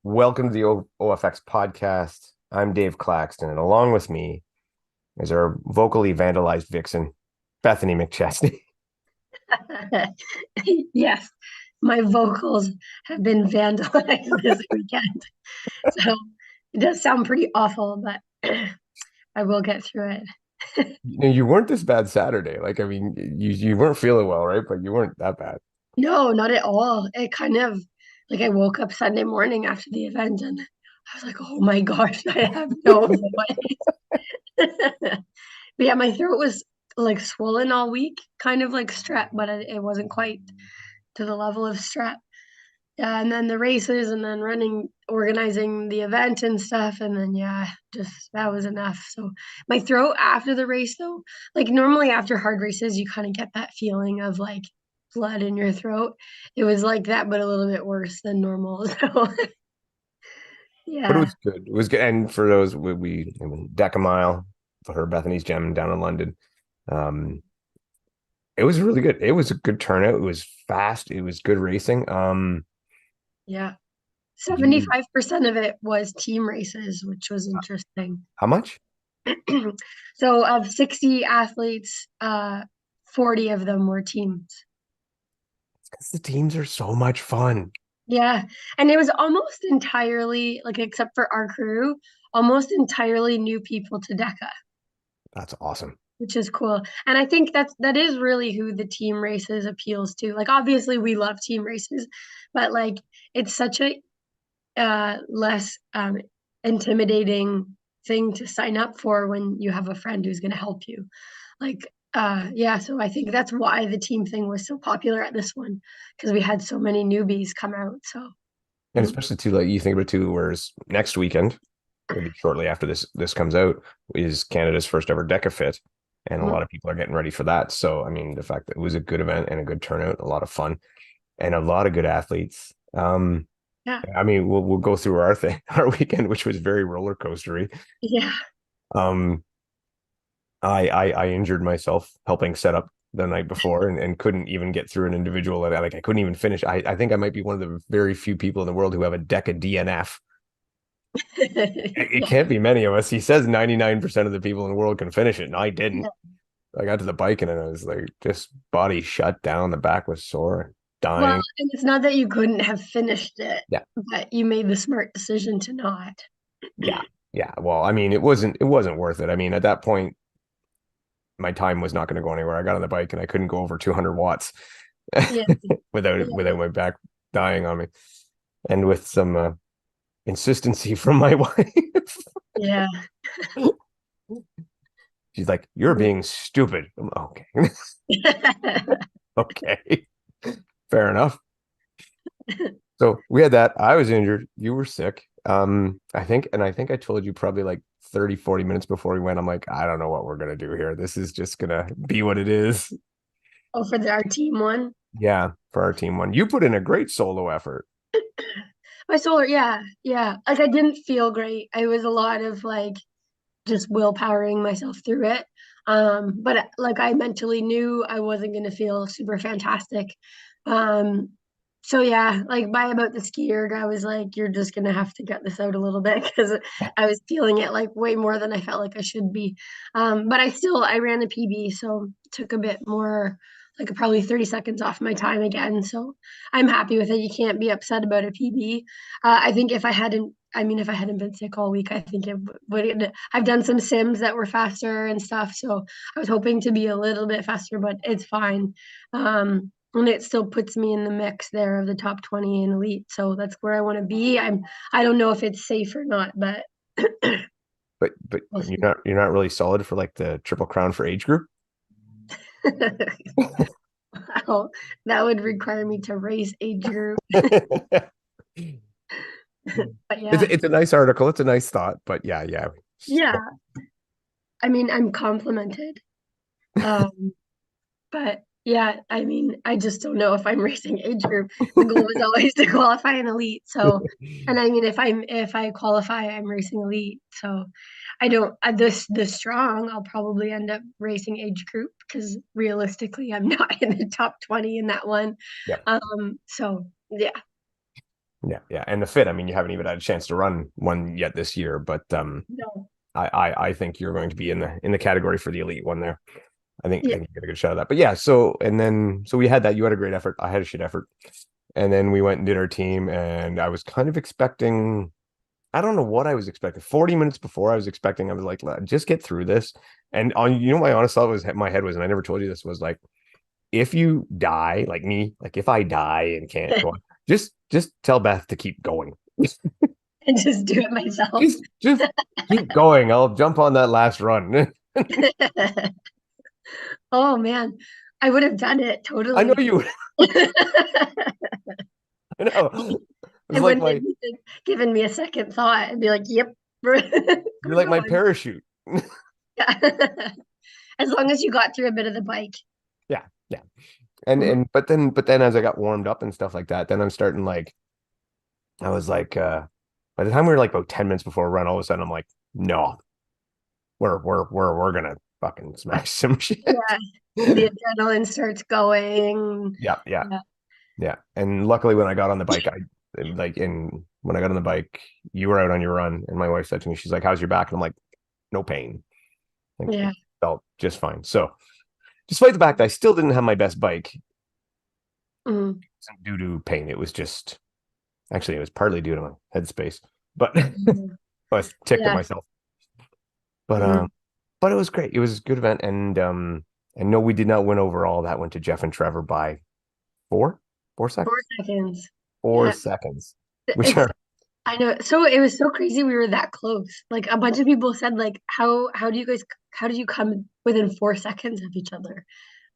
Welcome to the OFX podcast. I'm Dave Claxton, and along with me is our vocally vandalized vixen, Bethany McChesney. Yes, my vocals have been vandalized this weekend. So it does sound pretty awful, but I will get through it. You weren't this bad Saturday. You weren't feeling well, right? But you weren't that bad. No, not at all. It kind of like I woke up Sunday morning after the event and I was like, oh my gosh, I have no voice. But yeah, my throat was like swollen all week, kind of like strep, but it wasn't quite to the level of strep. Yeah, and then the races and then running, organizing the event and stuff. And then, yeah, just that was enough. So my throat after the race, though, like normally after hard races, you kind of get that feeling of like blood in your throat. It was like that, but a little bit worse than normal. So, But it yeah. was good. It was good. And for those, Deka Mile for her Bethany's Gem down in London. Um, it was really good. It was a good turnout. It was fast. It was good racing. Yeah. You 75% of it was team races, which was interesting. How much? So of 60 athletes, 40 of them were teams. Because the teams are so much fun. Yeah. And it was almost entirely, like, except for our crew, almost entirely new people to DECA, That's awesome. which is cool. And I think that is really who the team races appeals to. Like, obviously, we love team races, but like, it's such a less intimidating thing to sign up for when you have a friend who's going to help you. Like, yeah, so I think that's why the team thing was so popular at this one because we had so many newbies come out. So, And especially too, like you think about it too, whereas next weekend, maybe shortly after this comes out, is Canada's first ever DECA Fit. And a mhm. lot of people are getting ready for that. So I mean, the fact that it was a good event and a good turnout, a lot of fun, and a lot of good athletes. Yeah, I mean, we'll go through our thing, our weekend, which was very roller coastery. yeah. Um, I injured myself helping set up the night before and couldn't even get through an individual. Like I couldn't even finish. I think I might be one of the very few people in the world who have a DECA DNF. It Yeah, can't be many of us. He says 99% of the people in the world can finish it, and I didn't. yeah. I got to the bike and I was like, just body shut down. The back was sore, Well, dying. and it's not that you couldn't have finished it, Yeah, but you made the smart decision to not. yeah, yeah. Well, I mean, it wasn't worth it. I mean, at that point, my time was not going to go anywhere. I got on the bike and I couldn't go over 200 watts Yeah, without my back dying on me, and with some insistency from my wife. yeah. She's like, "You're being stupid." I'm, okay. Okay. Fair enough. So we had that. I was injured. You were sick. I think I told you probably like 30, 40 minutes before we went. I'm like, I don't know what we're gonna do here. This is just gonna be what it is. Oh, for our team one. Yeah, for our team one. You put in a great solo effort. My solar, yeah, yeah. Like I didn't feel great. I was a lot of like just willpowering myself through it. But like I mentally knew I wasn't gonna feel super fantastic. Um, so yeah, like by about the ski erg, I was like, you're just gonna have to gut this out a little bit because I was feeling it like way more than I felt like I should be. But I ran a PB, so it took a bit more, like probably 30 seconds off my time again. So I'm happy with it. You can't be upset about a PB. I think if I hadn't been sick all week, I think it would. I've done some sims that were faster and stuff, so I was hoping to be a little bit faster, but it's fine. And it still puts me in the mix there of the top 20 in elite, so that's where I want to be. I don't know if it's safe or not, but But we'll you're see. not really solid for like the Triple Crown for age group. Wow, that would require me to race age group, but It's yeah, it's a nice article. It's a nice thought, but yeah. yeah. I mean, I'm complimented, um, but Yeah, I mean, I just don't know if I'm racing age group. The goal was always to qualify an elite. So, and I mean, if I qualify, I'm racing elite. So, I don't this strong. I'll probably end up racing age group because realistically, I'm not in the top 20 in that one. Yeah. So yeah, Yeah, yeah. And the fit, I mean, you haven't even had a chance to run one yet this year, but no, I think you're going to be in the category for the elite one there. I yeah, think you get a good shot of that. But yeah, so and then so we had that. You had a great effort. I had a shit effort. And then we went and did our team, and I was kind of expecting, I don't know what I was expecting. 40 minutes before I was expecting, I was like, just get through this. And on, my honest thought was my head was, and I never told you this, was like, if you die, like me, like if I die and can't go on, just tell Beth to keep going. and just do it myself. Just keep going. I'll jump on that last run. Oh man, I would have done it I know totally. you. I know. It's I like wouldn't have my even given me a second thought and be like, yep, you're we're like my going. parachute. Yeah. As long as you got through a bit of the bike. Yeah, yeah. And but then as I got warmed up and stuff like that, then I'm starting like I was like by the time we were like about 10 minutes before a run, all of a sudden I'm like, no, we're gonna fucking smash some shit. Yeah. The adrenaline starts going. Yeah, yeah, Yeah. yeah. And luckily when I got on the bike, I like in when I got on the bike, you were out on your run, and my wife said to me, she's like, how's your back? And I'm like, no pain. Like it Yeah. felt just fine. So despite the fact that I still didn't have my best bike, it Mhm. wasn't due to pain. It was just actually it was partly due to my headspace. But I Mhm. was ticked at Yeah. myself. But Mhm. but it was great. It was a good event. And no, we did not win overall. That went to Jeff and Trevor by four, four 4 seconds. 4 Yeah. seconds, which It's are I know. So it was so crazy we were that close. Like a bunch of people said, like, how do you come within 4 seconds of each other?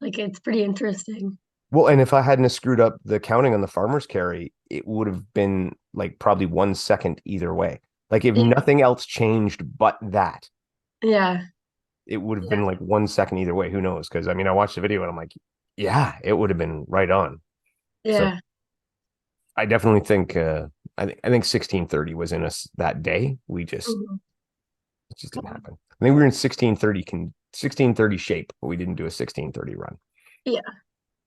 Like it's pretty interesting. well, and if I hadn't have screwed up the counting on the farmer's carry, it would have been like probably 1 second either way. Like if Yeah. nothing else changed but that, Yeah. it would have Yeah. been like 1 second either way. Who knows? Because I mean, I watched the video and I'm like, yeah, it would have been right on. So Yeah. I definitely think I think 16:30 was in us that day. We just Mhm. it just didn't happen. I think we were in 16:30 shape, but we didn't do a 16:30 run. Yeah.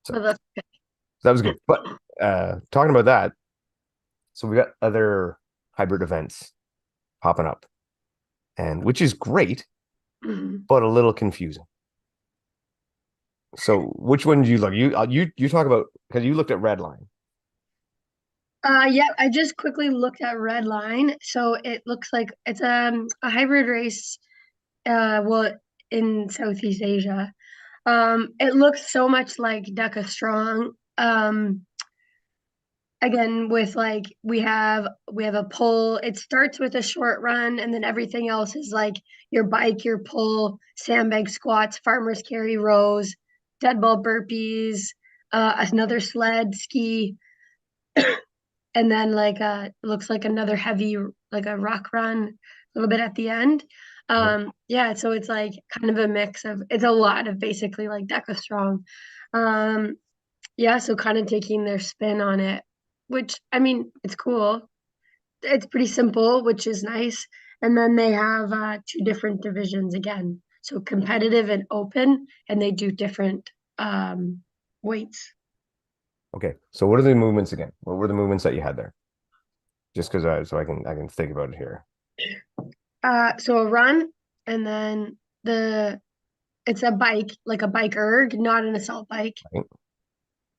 So But that's that was good. But talking about that, so we got other hybrid events popping up, and which is great, mhm. but a little confusing. So which one did you look? You talk about because you looked at Redline. Yeah, I just quickly looked at Red Line. So it looks like it's a hybrid race, well, in Southeast Asia. It looks so much like Deka Strong. Again, with like we have a pull. It starts with a short run, and then everything else is like your bike, your pull, sandbag squats, farmer's carry rows, dead ball burpees, another sled, ski, and then like looks like another heavy like a rock run a little bit at the end. Yeah, so it's like kind of a mix of it's a lot of basically like Deca Strong. Um, yeah, so kind of taking their spin on it, which I mean, it's cool. It's pretty simple, which is nice. And then they have two different divisions again. So competitive and open, and they do different weights. Okay, so what are the movements again? What were the movements that you had there? Just because I can think about it here. So a run, and then the it's a bike, like a bike erg, not an assault bike. Right?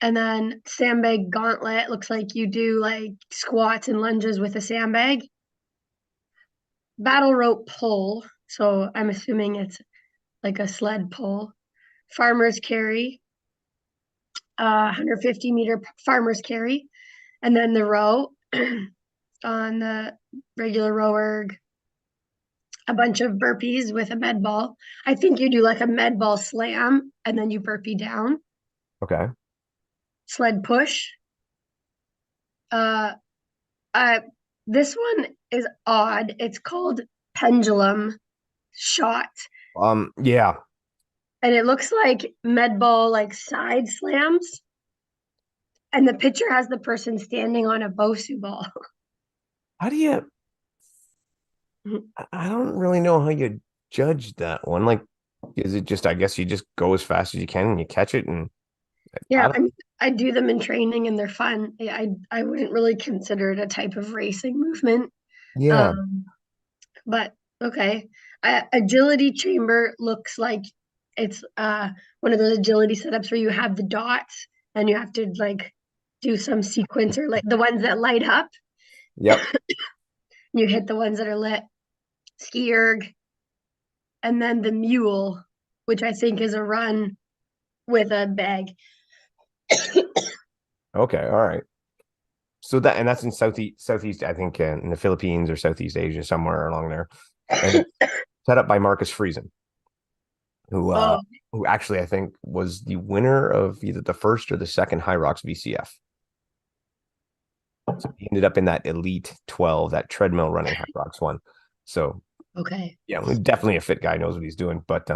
And then sandbag gauntlet looks like you do like squats and lunges with a sandbag. Battle rope pull, so I'm assuming it's like a sled pull. Farmer's carry, 150-meter farmer's carry, and then the row on the regular row erg, a bunch of burpees with a med ball. I think you do like a med ball slam and then you burpee down. Okay. Sled push. Uh, uh, this one is odd. It's called pendulum shot. Yeah. And it looks like med ball like side slams, and the picture has the person standing on a Bosu ball. How do you? I don't really know how you judge that one. Like, is it just? I guess you just go as fast as you can and you catch it, and I Yeah, don't. I mean, I do them in training and they're fun. I wouldn't really consider it a type of racing movement. Yeah. Um, but okay. Agility chamber looks like it's one of those agility setups where you have the dots and you have to like do some sequence or like the ones that light up. Yep. You hit the ones that are lit. Ski erg, and then the mule, which I think is a run with a bag. Okay. All right. So that's in Southeast, I think, in the Philippines or Southeast Asia, somewhere along there, and it's set up by Marcus Friesen, who uh, Oh, who actually I think was the winner of either the first or the second High Rocks VCF. So he ended up in that Elite 12, that treadmill running High Rocks one. So okay. yeah, definitely a fit guy, knows what he's doing. But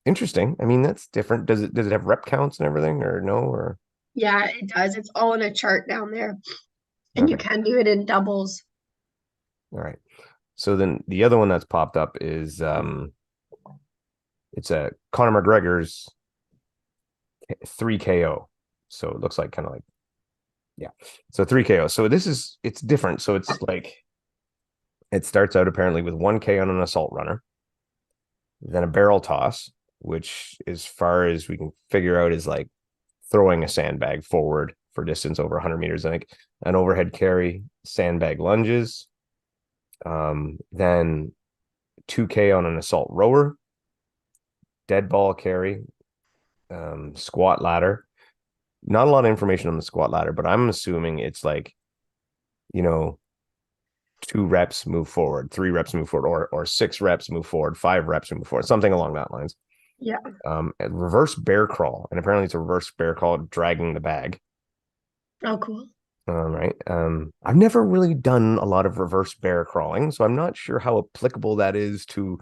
interesting. I mean, that's different. Does it have rep counts and everything, or no? Or Yeah, it does. It's all in a chart down there, and you okay, can do it in doubles. all right. So then the other one that's popped up is it's a Conor McGregor's 3 KO. So it looks like kind of like, yeah. So 3 KO. So it's different. So it's like it starts out apparently with 1K on an assault runner, then a barrel toss, which as far as we can figure out is like throwing a sandbag forward for distance over 100 meters. I think an overhead carry, sandbag lunges, then 2K on an assault rower, dead ball carry, squat ladder. Not a lot of information on the squat ladder, but I'm assuming it's like, you know, 2 reps move forward, 3 reps move forward, or 6 reps move forward, 5 reps move forward, something along that lines. Yeah. Reverse bear crawl, and apparently it's a reverse bear crawl dragging the bag. Oh, cool. Right. I've never really done a lot of reverse bear crawling, so I'm not sure how applicable that is to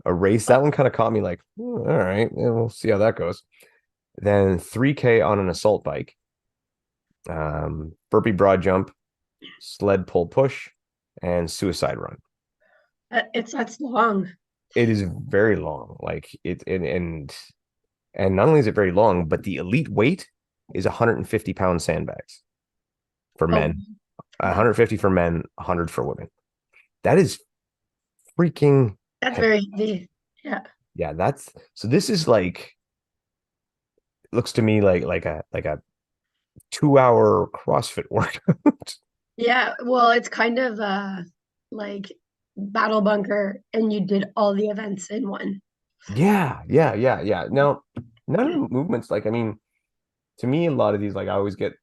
a race. That one kind of caught me like, all right, yeah, we'll see how that goes. Then 3K on an assault bike, burpee broad jump, sled pull push, and suicide run. That's long. It is very long. Like it and not only is it very long, but the elite weight is 150 pound sandbags for Oh, men, wow. 150 for men, 100 for women. That is freaking That's heavy. very easy. Yeah. Yeah, that's so this is like looks to me like a 2 hour CrossFit workout. Yeah. Well, it's kind of like battle bunker, and you did all the events in one. Yeah. Now, none of the movements, like, I mean, to me, a lot of these, like, I always get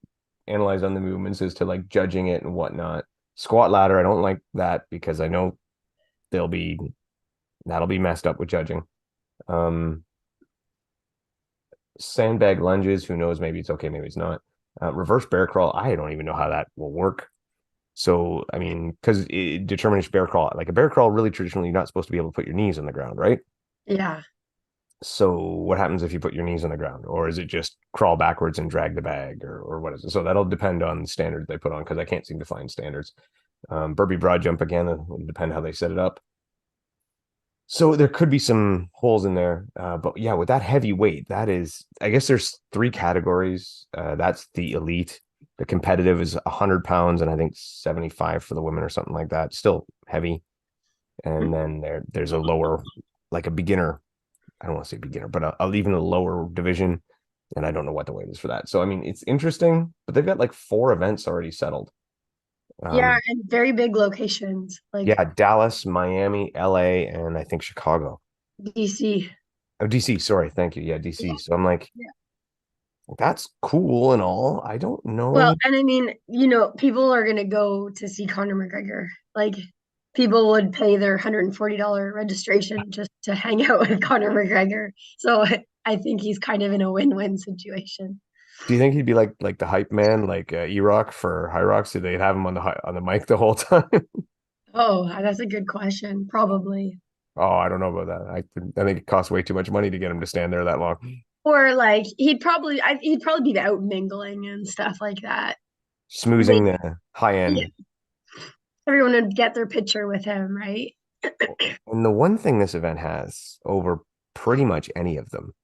analyzed on the movements as to like judging it and whatnot. Squat ladder, I don't like that because I know they'll be that'll be messed up with judging. Um, Sandbag lunges, who knows? Maybe it's okay, maybe it's not. Reverse bear crawl, I don't even know how that will work. So, I mean, because determination bear crawl, like a bear crawl, really traditionally, you're not supposed to be able to put your knees on the ground, right? Yeah. So what happens if you put your knees on the ground? Or is it just crawl backwards and drag the bag or what is it? So that'll depend on the standards they put on because I can't seem to find standards. Burpee broad jump again, it'll depend how they set it up. So there could be some holes in there. But yeah, with that heavy weight, that is, I guess there's 3 categories. That's the elite. The competitive is 100 pounds and I think 75 for the women or something like that. Still heavy. And then there's a lower, like a beginner. I don't want to say beginner, but even a lower division. And I don't know what the weight is for that. So, I mean, it's interesting, but they've got like 4 events already settled. Yeah, Um, and very big locations like yeah, Dallas, Miami, LA, and I think Chicago. DC. Oh, DC, sorry. Thank you. Yeah, DC. So I'm like, Yeah. that's cool and all. I don't Well, know. and I mean, people are gonna go to see Conor McGregor. Like people would pay their $140 registration just to hang out with Conor McGregor. So I think he's kind of in a win-win situation. Do you think he'd be like the hype man, like E-Rock for High Rocks? Do they'd have him on the mic the whole time? Oh, that's a good question. Probably. Oh, I don't know about that. I think it costs way too much money to get him to stand there that long. Or like he'd probably be out mingling and stuff like that. They, Smoozing the high yeah, end. everyone would get their picture with him, right? And the one thing this event has over pretty much any of them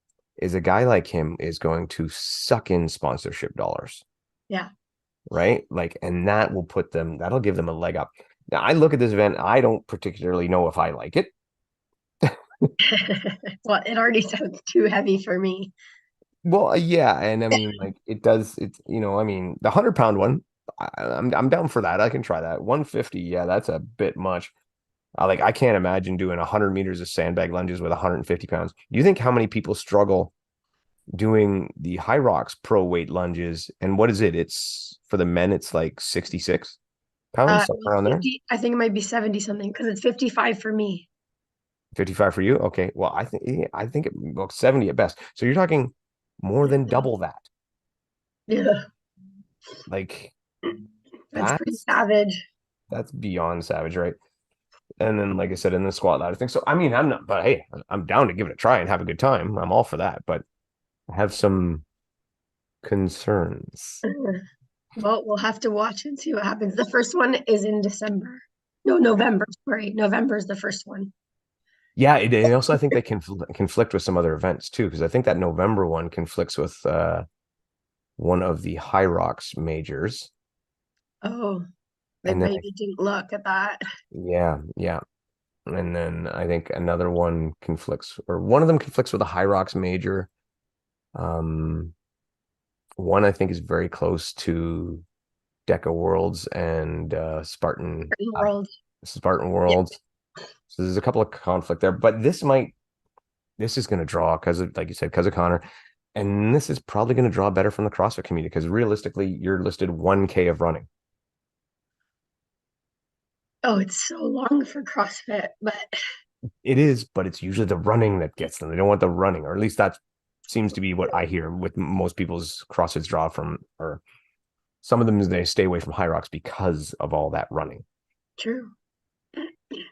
is a guy like him is going to suck in sponsorship dollars, Yeah. right? Like, and that'll give them a leg up. Now, I look at this event, I don't particularly know if I like it. Well, it already sounds too heavy for me. Well, yeah, and I mean, like, it's, I mean, the 100 pound one, I'm down for that. I can try that. 150, yeah, that's a bit much. Like, I can't imagine doing 100 meters of sandbag lunges with 150 pounds. You think how many people struggle doing the high rocks pro weight lunges? And what is it? It's for the men, it's like 66 pounds, somewhere around there. 50, I think it might be 70 something because it's 55 for me. 55 for you. Okay. Well, I think well, 70 at best. So you're talking more than double that. Yeah, Like that's pretty that's savage. that's beyond savage, right? And then, like I said, in the squat ladder thing. So I mean, I'm not, but hey, I'm down to give it a try and have a good time. I'm all for that, but I have some concerns. Well, we'll have to watch and see what happens. The first one is in December. No, November. Sorry, November is the first one. Yeah, and also I think they conflict with some other events too, because I think that November one conflicts with one of the High Rocks majors, Oh, they and then maybe didn't look at that. yeah, yeah, and then I think another one conflicts, or one of them conflicts with a High Rocks major. Um, One I think is very close to Deka Worlds and World. Spartan Yeah. Worlds. So there's a couple of conflict there, but this is going to draw because of, like you said, because of Connor. And this is probably going to draw better from the CrossFit community because realistically, you're listed 1K of running. Oh, it's so long for CrossFit, but It is, but it's usually the running that gets them. They don't want the running, or at least that seems to be what I hear with most people's CrossFit's draw from, or some of them, they stay away from high rocks because of all that running. true.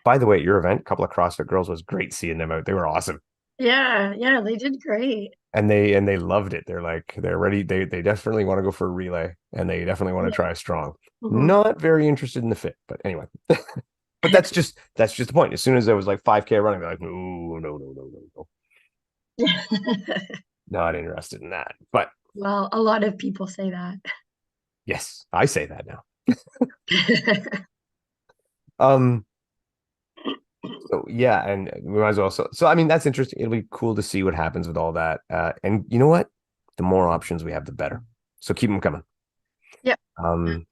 By the way, at your event, a couple of CrossFit girls, was great seeing them out. They were awesome. Yeah, yeah, they did great. And they loved it. They're like they're ready. They definitely want to go for a relay, and they definitely want to Yeah. try strong. Mhm. Not very interested in the fit, but anyway. But that's just the point. As soon as there was like 5K running, they're like, no, no, no, no, no, no, not interested in that. But Well, a lot of people say that. yes, I say that now. Um, so yeah, and we might as well. So I mean, that's interesting. It'll be cool to see what happens with all that. And you know what? The more options we have, the better. So keep them coming. Yep. Um,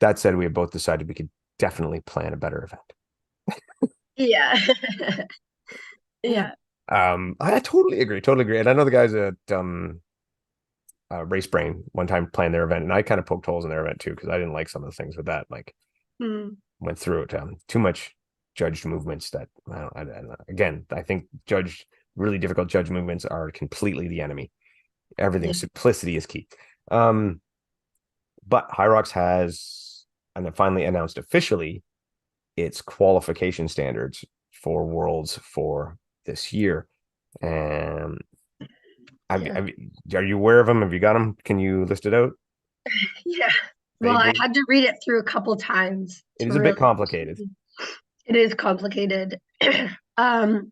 that said, we have both decided we could definitely plan a better event. Yeah. Yeah. I totally agree, totally agree. And I know the guys at Race Brain one time planned their event, and I kind of poked holes in their event too because I didn't like some of the things with that. Like Mm. went through it, too much judged movements that again, I think judged really difficult judge movements are completely the enemy. Everything Yeah. simplicity is key. Um, but High Rocks has and it finally announced officially its qualification standards for Worlds for this year. And Yeah. are you aware of them? Have you got them? Can you list it out Yeah. Well, I vaguely? had to read it through a couple times It to is a bit really. complicated. It is complicated. Um,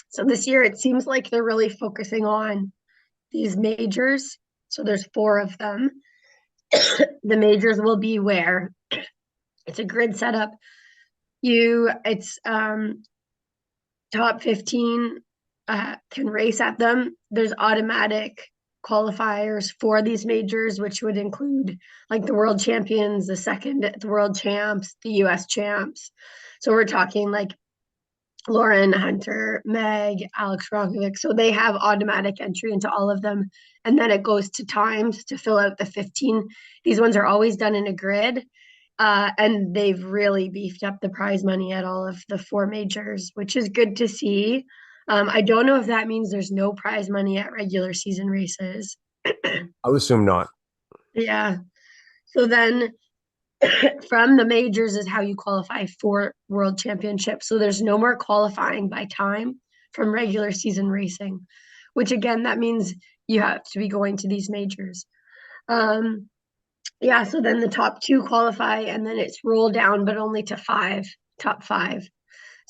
so this year it seems like they're really focusing on these majors. So there's four of them. The majors will be where it's a grid setup. It's top 15 can race at them. There's automatic qualifiers for these majors, which would include like the world champions, the world champs, the US champs. So we're talking like Lauren, Hunter, Meg, Alex Rogovic. So they have automatic entry into all of them. And then it goes to times to fill out the 15. These ones are always done in a grid. And they've really beefed up the prize money at all of the four majors, which is good to see. I don't know if that means there's no prize money at regular season races. I would assume not. Yeah. So then from the majors is how you qualify for world championships. So there's no more qualifying by time from regular season racing, which again, that means you have to be going to these majors. Um, yeah, so then the top two qualify and then it's rolled down, but only to five, top five.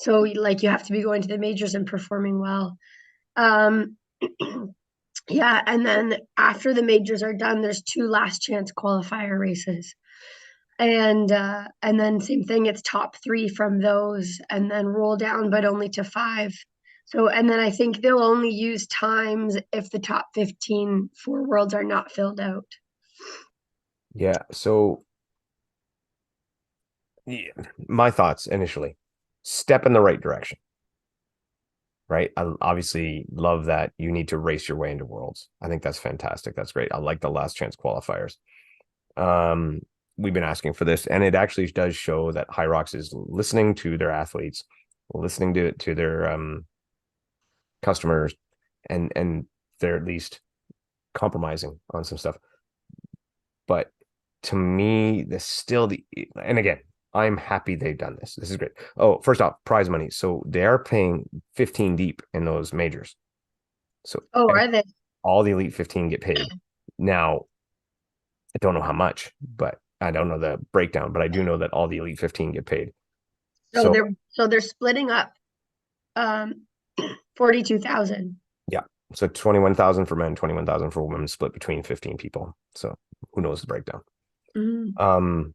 So like you have to be going to the majors and performing well. Um, yeah, and then after the majors are done, there's two last chance qualifier races. And then same thing, it's top three from those and then roll down, but only to five. So and then I think they'll only use times if the top 15 for worlds are not filled out. Yeah. So yeah, my thoughts initially, step in the right direction, right? I obviously love that you need to race your way into worlds. I think that's fantastic. That's great. I like the last chance qualifiers. Um, we've been asking for this, and it actually does show that Hyrox is listening to their athletes, listening to their customers, and they're at least compromising on some stuff. But to me, this still the and again, I'm happy they've done this. This is great. Oh, first off, prize money. So they are paying 15 deep in those majors. So Oh, are they? all the elite 15 get paid. Now, I don't know how much, but I don't know the breakdown, but I do know that all the elite 15 get paid. So So they're splitting up 42,000. yeah. So 21,000 for men, 21,000 for women, split between 15 people. So who knows the breakdown? Mm. Um,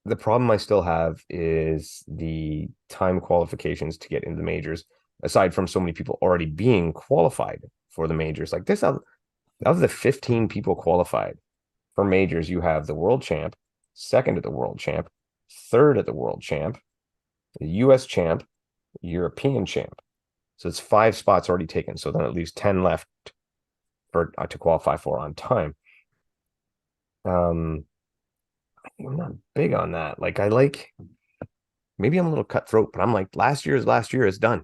the problem I still have is the time qualifications to get into the majors, aside from so many people already being qualified for the majors. Like this, of the 15 people qualified for majors, you have the world champ, second at the world champ, third at the world champ, the US champ, European champ. So it's 5 spots already taken. So then at least 10 left for to qualify for on time. I'm not big on that. Like I like maybe I'm a little cutthroat, but I'm like last year is last year, it's done.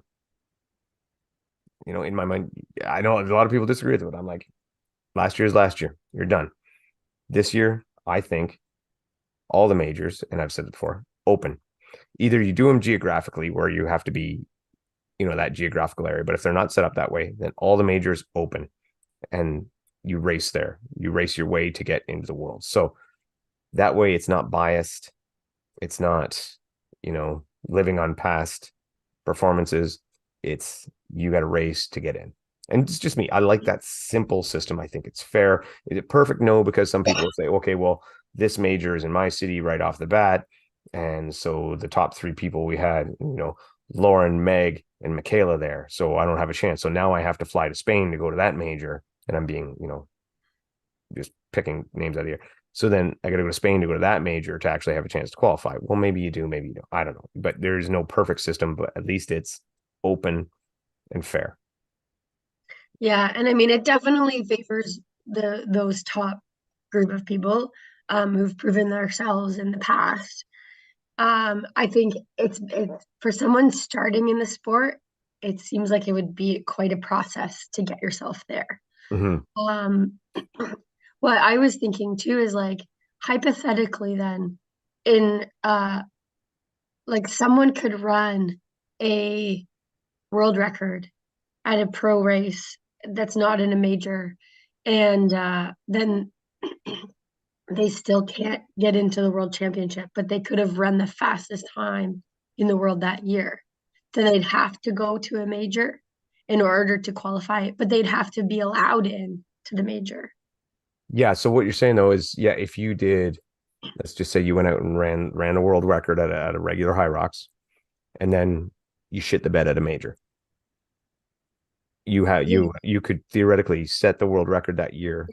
You know, in my mind, I know a lot of people disagree with it, but I'm like, last year is last year. You're done. This year, I think all the majors, and I've said it before, open. Either you do them geographically where you have to be, you know, that geographical area, but if they're not set up that way, then all the majors open and you race there. You race your way to get into the world. So that way it's not biased. It's not, you know, living on past performances. It's you got to race to get in. And it's just me. I like that simple system. I think it's fair. Is it perfect? No, because some people say, okay, well, this major is in my city right off the bat. And so the top three people we had, you know, Lauren, Meg, and Michaela there. So I don't have a chance. So now I have to fly to Spain to go to that major. And I'm being, you know, just picking names out of the air. So then I got to go to Spain to go to that major to actually have a chance to qualify. Well, maybe you do, maybe you don't. I don't know. But there's no perfect system, but at least it's open and fair. Yeah, and I mean it definitely favors those top group of people who've proven themselves in the past. I think it's for someone starting in the sport, it seems like it would be quite a process to get yourself there. Mm-hmm. Um, what I was thinking too is like hypothetically then in like someone could run a world record at a pro race that's not in a major and then they still can't get into the world championship, but they could have run the fastest time in the world that year. Then they'd have to go to a major in order to qualify, but they'd have to be allowed in to the major. Yeah. So what you're saying though is, yeah, if you did, let's just say you went out and ran a world record at a regular high rocks, and then you shit the bed at a major, Yeah. you could theoretically set the world record that year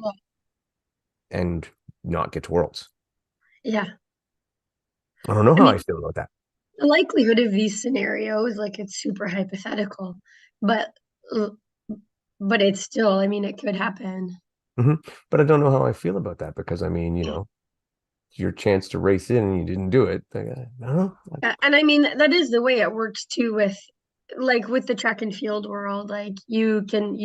and not get to worlds. Yeah. I don't know I how mean, I feel about that. the likelihood of these scenarios, like it's super hypothetical, but but it's still, I mean, it could happen. Hmm. But I don't know how I feel about that because I mean, you know, your chance to race in and you didn't do it. I don't know. And I mean, that is the way it works too with like with the track and field world, like you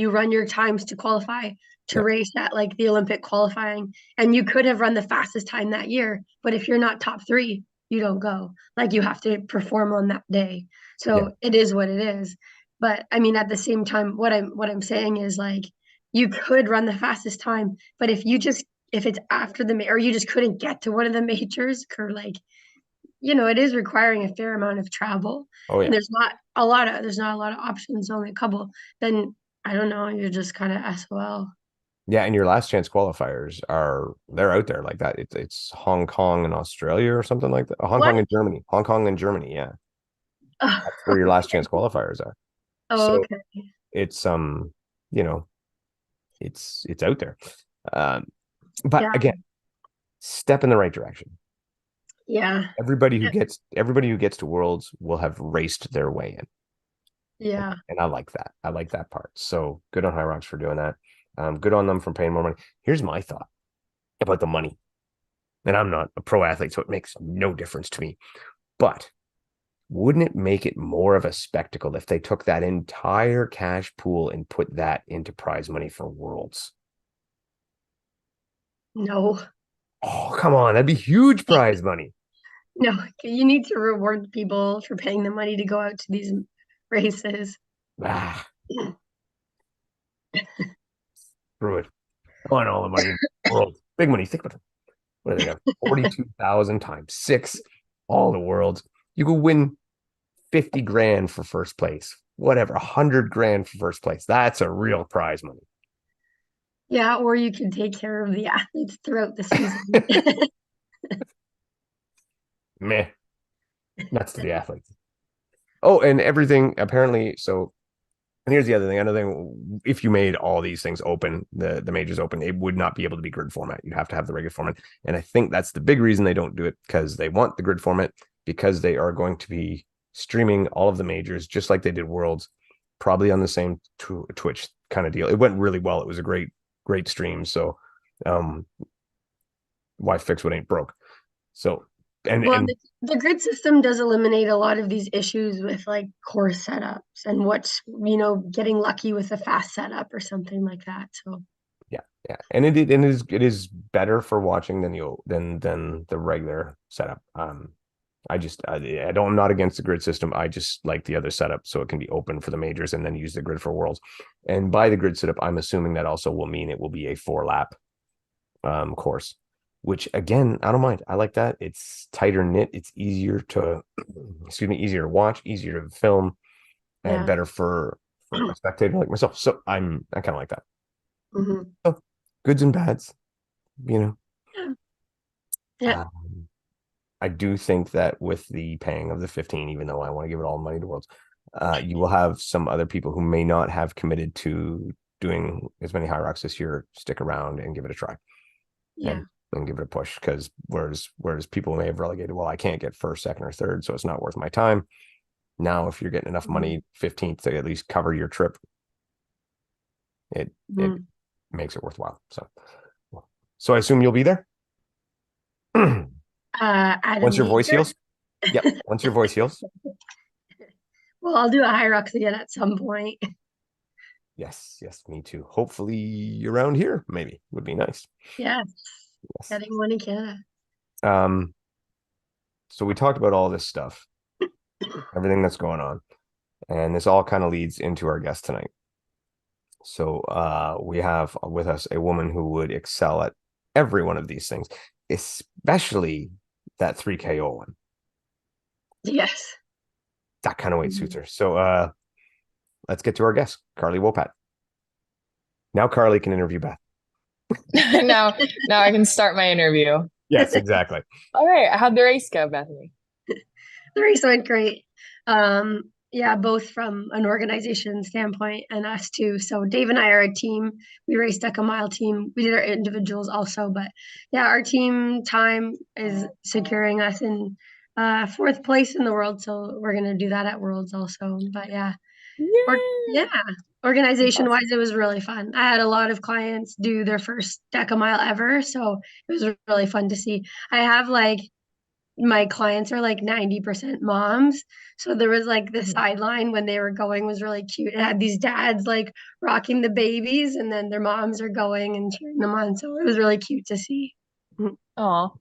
run your times to qualify to Yeah, race at like the Olympic qualifying, and you could have run the fastest time that year, but if you're not top three, you don't go. Like you have to perform on that day. yeah. So it is what it is. But I mean, at the same time, what I'm saying is like you could run the fastest time, but if it's after or you just couldn't get to one of the majors, or like it is requiring a fair amount of travel, Oh and yeah. there's not a lot of options, only a couple, then I don't know, you're just kind of SOL. Yeah, and your last chance qualifiers they're out there like that. It's Hong Kong and Australia or something like that. Hong What? Kong and Germany. Hong Kong and Germany, yeah. That's where your last chance qualifiers are. Oh, So okay. it's you know, it's out there. Um, but Yeah, again, step in the right direction. yeah, Everybody who gets to Worlds will have raced their way in. yeah. And I like that. I like that part. So good on High Rocks for doing that. Good on them for paying more money. Here's my thought about the money. And I'm not a pro athlete, so it makes no difference to me. But wouldn't it make it more of a spectacle if they took that entire cash pool and put that into prize money for Worlds? No, Oh, come on. That'd be huge prize money. no, you need to reward people for paying the money to go out to these races. Ah, screw it. I want all the money in the world. Big money. Think about it. What do they got? 42,000 times six, all the worlds. You could win 50 grand for first place, whatever, 100 grand for first place. That's a real prize money. Yeah, or you can take care of the athletes throughout the season. Meh, nuts to the athletes. Oh, and everything apparently. So, and here's the other thing. Another thing, if you made all these things open, the majors open, it would not be able to be grid format. You'd have to have the regular format. And I think that's the big reason they don't do it, because they want the grid format, because they are going to be streaming all of the majors just like they did Worlds, probably on the same Twitch kind of deal. It went really well. It was a great stream. So, um, why fix what ain't broke? So, Well, and the grid system does eliminate a lot of these issues with like course setups and getting lucky with a fast setup or something like that. So, yeah, yeah, and it is better for watching than the regular setup. I don't, I'm not against the grid system. I just like the other setup, so it can be open for the majors and then use the grid for Worlds. And by the grid setup, I'm assuming that also will mean it will be a 4 lap course, which again, I don't mind. I like that. It's tighter knit. It's easier to, excuse me, easier to watch, easier to film, and yeah. better for a spectator like myself. So I kind of like that. Hmm. So, goods and bads, you know. Yeah. Yeah. Um, I do think that with the paying of the 15, even though I want to give it all money to Worlds, you will have some other people who may not have committed to doing as many high rocks this year stick around and give it a try Yeah. and give it a push. Because whereas people may have relegated, well, I can't get first, second, or third, so it's not worth my time. Now, if you're getting enough Mhm. money, 15th, to at least cover your trip, it Mhm. makes it worthwhile. So I assume you'll be there. At a Once your voice major. heals. Yep. Once your voice heals. Well, I'll do a high rocks again at some point. Yes, yes, me too. Hopefully around here, maybe would be nice. Yeah, Yes. getting one in Canada. Um, so we talked about all this stuff, everything that's going on, and this all kind of leads into our guest tonight. So we have with us a woman who would excel at every one of these things, especially that 3KO one. Yes. That kind of weight suits Mhm. her. So let's get to our guest, Carly Wopat. Now Carly can interview Beth. Now, now I can start my interview. Yes, exactly. All right, how'd the race go, Bethany? The race went great. Yeah, both from an organization standpoint and us too. So Dave and I are a team. We raced Deka Mile team. We did our individuals also, but yeah, our team time is securing us in fourth place in the world. So we're gonna do that at Worlds also. But yeah, yeah, Yeah, that's organization awesome. wise, it was really fun. I had a lot of clients do their first Deka Mile ever, so it was really fun to see. I have like my clients are like 90% moms. So there was like the sideline when they were going was really cute. It had these dads like rocking the babies and then their moms are going and cheering them on. So it was really cute to see. Oh,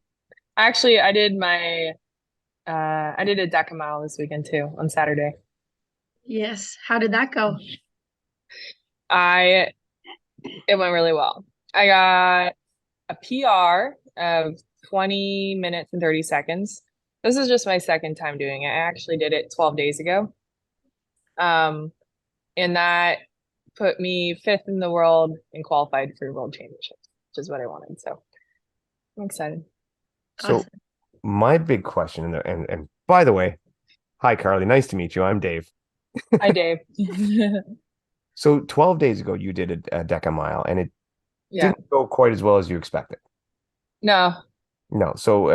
actually, I did a Deka mile this weekend too on Saturday. Yes. How did that go? I It went really well. I got a PR of 20 minutes and 30 seconds. This is just my second time doing it. I actually did it 12 days ago. Um, and that put me fifth in the world and qualified for World Championships, which is what I wanted. So I'm excited. So Awesome. my big question, and by the way, hi Carly, nice to meet you. I'm Dave. Hi, Dave. So 12 days ago, you did a Deca mile, and it Yeah. didn't go quite as well as you expected. No. No. So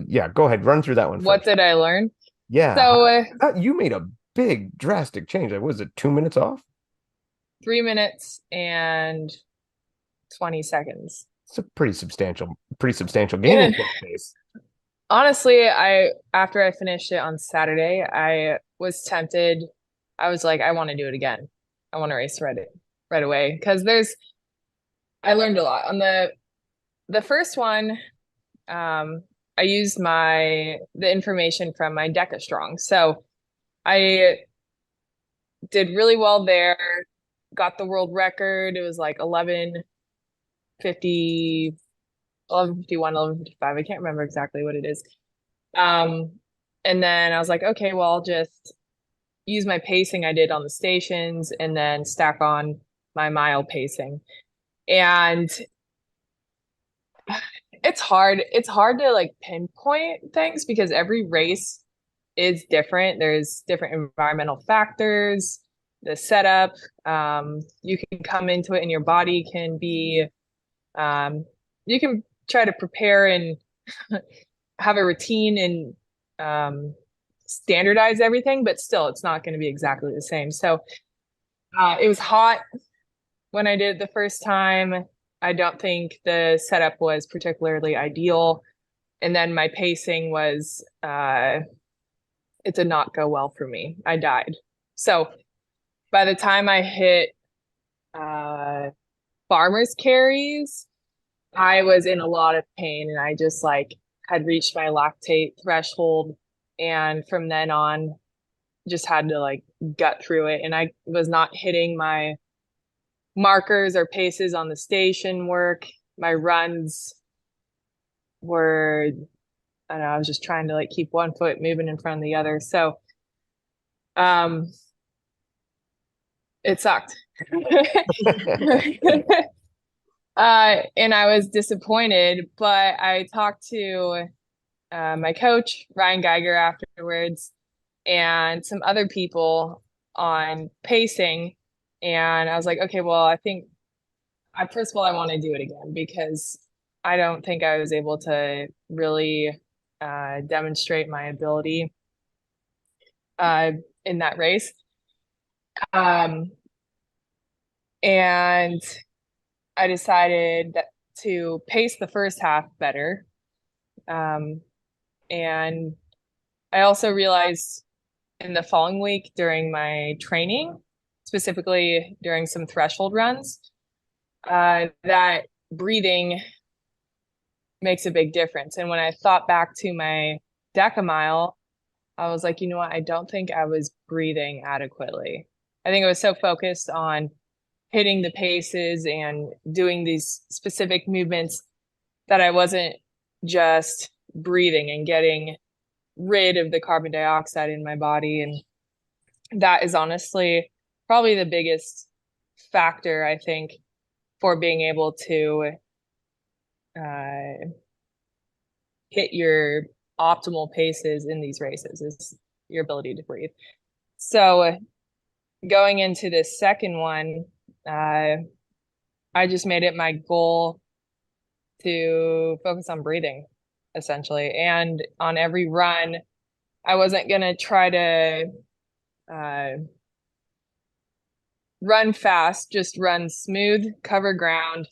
yeah, go ahead, run through that one What first. did I learn? Yeah. So You made a big drastic change. Like, was it 2 minutes off? 3 minutes and 20 seconds. It's a pretty substantial gain in And 12 days. honestly, after I finished it on Saturday, I was tempted. I was like, I want to do it again. I want to race right away because I learned a lot on the first one. I used the information from my Deka Strong, so I did really well there. Got the world record. It was like 11:50, 11:51, 11:55. I can't remember exactly what it is. Um, and then I was like, okay, well, I'll just use my pacing I did on the stations and then stack on my mile pacing. And it's hard. It's hard to like pinpoint things because every race is different. There's different environmental factors, the setup. You can come into it and your body can be, you can try to prepare and have a routine and standardize everything, but still, it's not going to be exactly the same. So it was hot when I did it the first time. I don't think the setup was particularly ideal. And then my pacing was, it did not go well for me. I died. So by the time I hit farmer's carries, I was in a lot of pain and I just like had reached my lactate threshold. And from then on, just had to like gut through it. And I was not hitting my markers or paces on the station work. My runs were, I don't know, I was just trying to like keep one foot moving in front of the other. So it sucked. And I was disappointed, but I talked to my coach, Ryan Geiger, afterwards, and some other people on pacing. And I was like, okay, well, I think first of all, I want to do it again because I don't think I was able to really demonstrate my ability in that race. And I decided to pace the first half better. And I also realized in the following week during my training, specifically during some threshold runs, that breathing makes a big difference. And when I thought back to my Deka mile, I was like, you know what? I don't think I was breathing adequately. I think I was so focused on hitting the paces and doing these specific movements that I wasn't just breathing and getting rid of the carbon dioxide in my body. And that is honestly probably the biggest factor, I think, for being able to hit your optimal paces in these races is your ability to breathe. So going into the second one, I just made it my goal to focus on breathing, essentially. And on every run, I wasn't going to try to run fast, just run smooth, cover ground,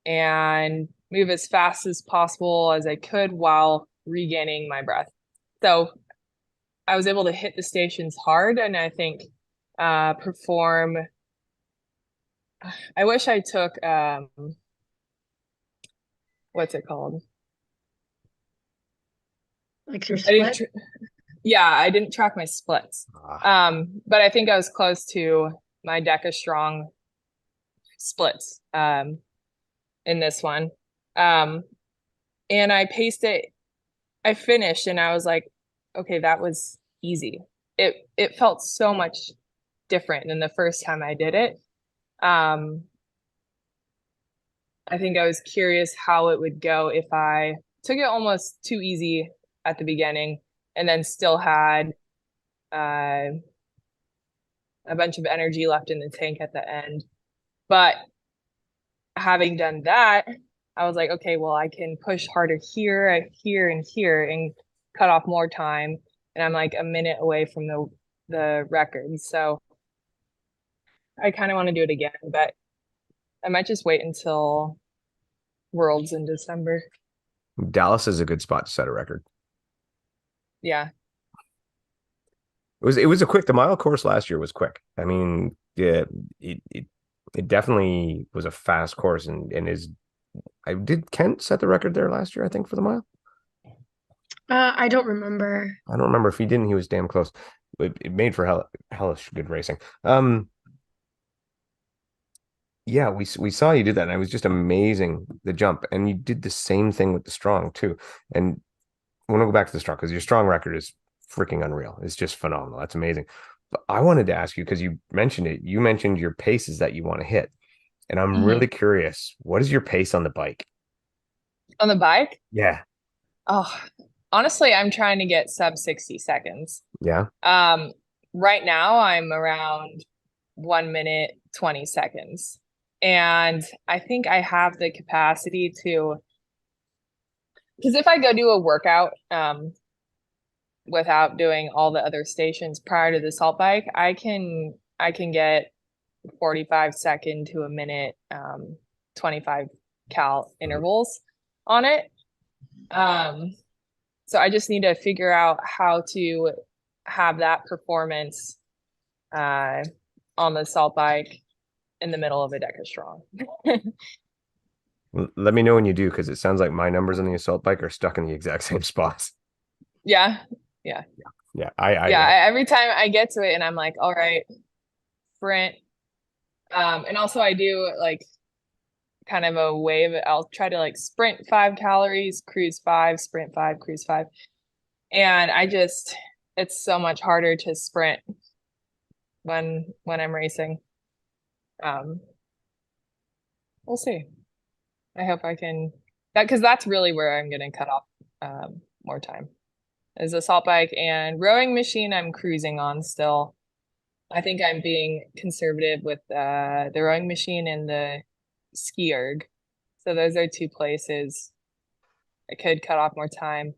and move as fast as possible as I could while regaining my breath. So I was able to hit the stations hard, and I think perform. I wish I took what's it called? Like your I didn't split? yeah, I didn't track my splits. But I think I was close to my Deka Strong splits in this one. And I paced it. I finished and I was like, okay, that was easy. It felt so much different than the first time I did it. I think I was curious how it would go if I took it almost too easy at the beginning and then still had a bunch of energy left in the tank at the end. But having done that, I was like, okay, well, I can push harder here, here, and here and cut off more time. And I'm like a minute away from the record. So I kind of want to do it again, but I might just wait until Worlds in December. Dallas is a good spot to set a record. Yeah. It was a quick. The mile course last year was quick. I mean, yeah, it definitely was a fast course, and is. I did Kent set the record there last year, I think, for the mile. I don't remember. I don't remember if he didn't. He was damn close. It made for hellish good racing. Yeah, we saw you do that, and it was just amazing, the jump. And you did the same thing with the strong too. And I want to go back to the strong because your strong record is freaking unreal. It's just phenomenal. That's amazing. But I wanted to ask you, because you mentioned it. You mentioned your paces that you want to hit, and I'm really curious. What is your pace on the bike? On the bike? Yeah. Oh, honestly, I'm trying to get sub 60 seconds. Yeah. Right now I'm around 1 minute 20 seconds. And I think I have the capacity to, because if I go do a workout without doing all the other stations prior to the salt bike, I can get 45 second to a minute 25 cal intervals on it. So I just need to figure out how to have that performance on the salt bike in the middle of a Deka Strong. Let me know when you do, because it sounds like my numbers on the assault bike are stuck in the exact same spots. Yeah. Every time I get to it and I'm like, all right, sprint. And also I do like kind of a wave. I'll try to like sprint 5 calories, cruise 5, sprint 5, cruise 5. And it's so much harder to sprint when I'm racing. We'll see. I hope I can because that's really where I'm going to cut off more time is assault bike and rowing machine. I'm cruising on still. I think I'm being conservative with the rowing machine and the ski erg. So those are 2 places I could cut off more time.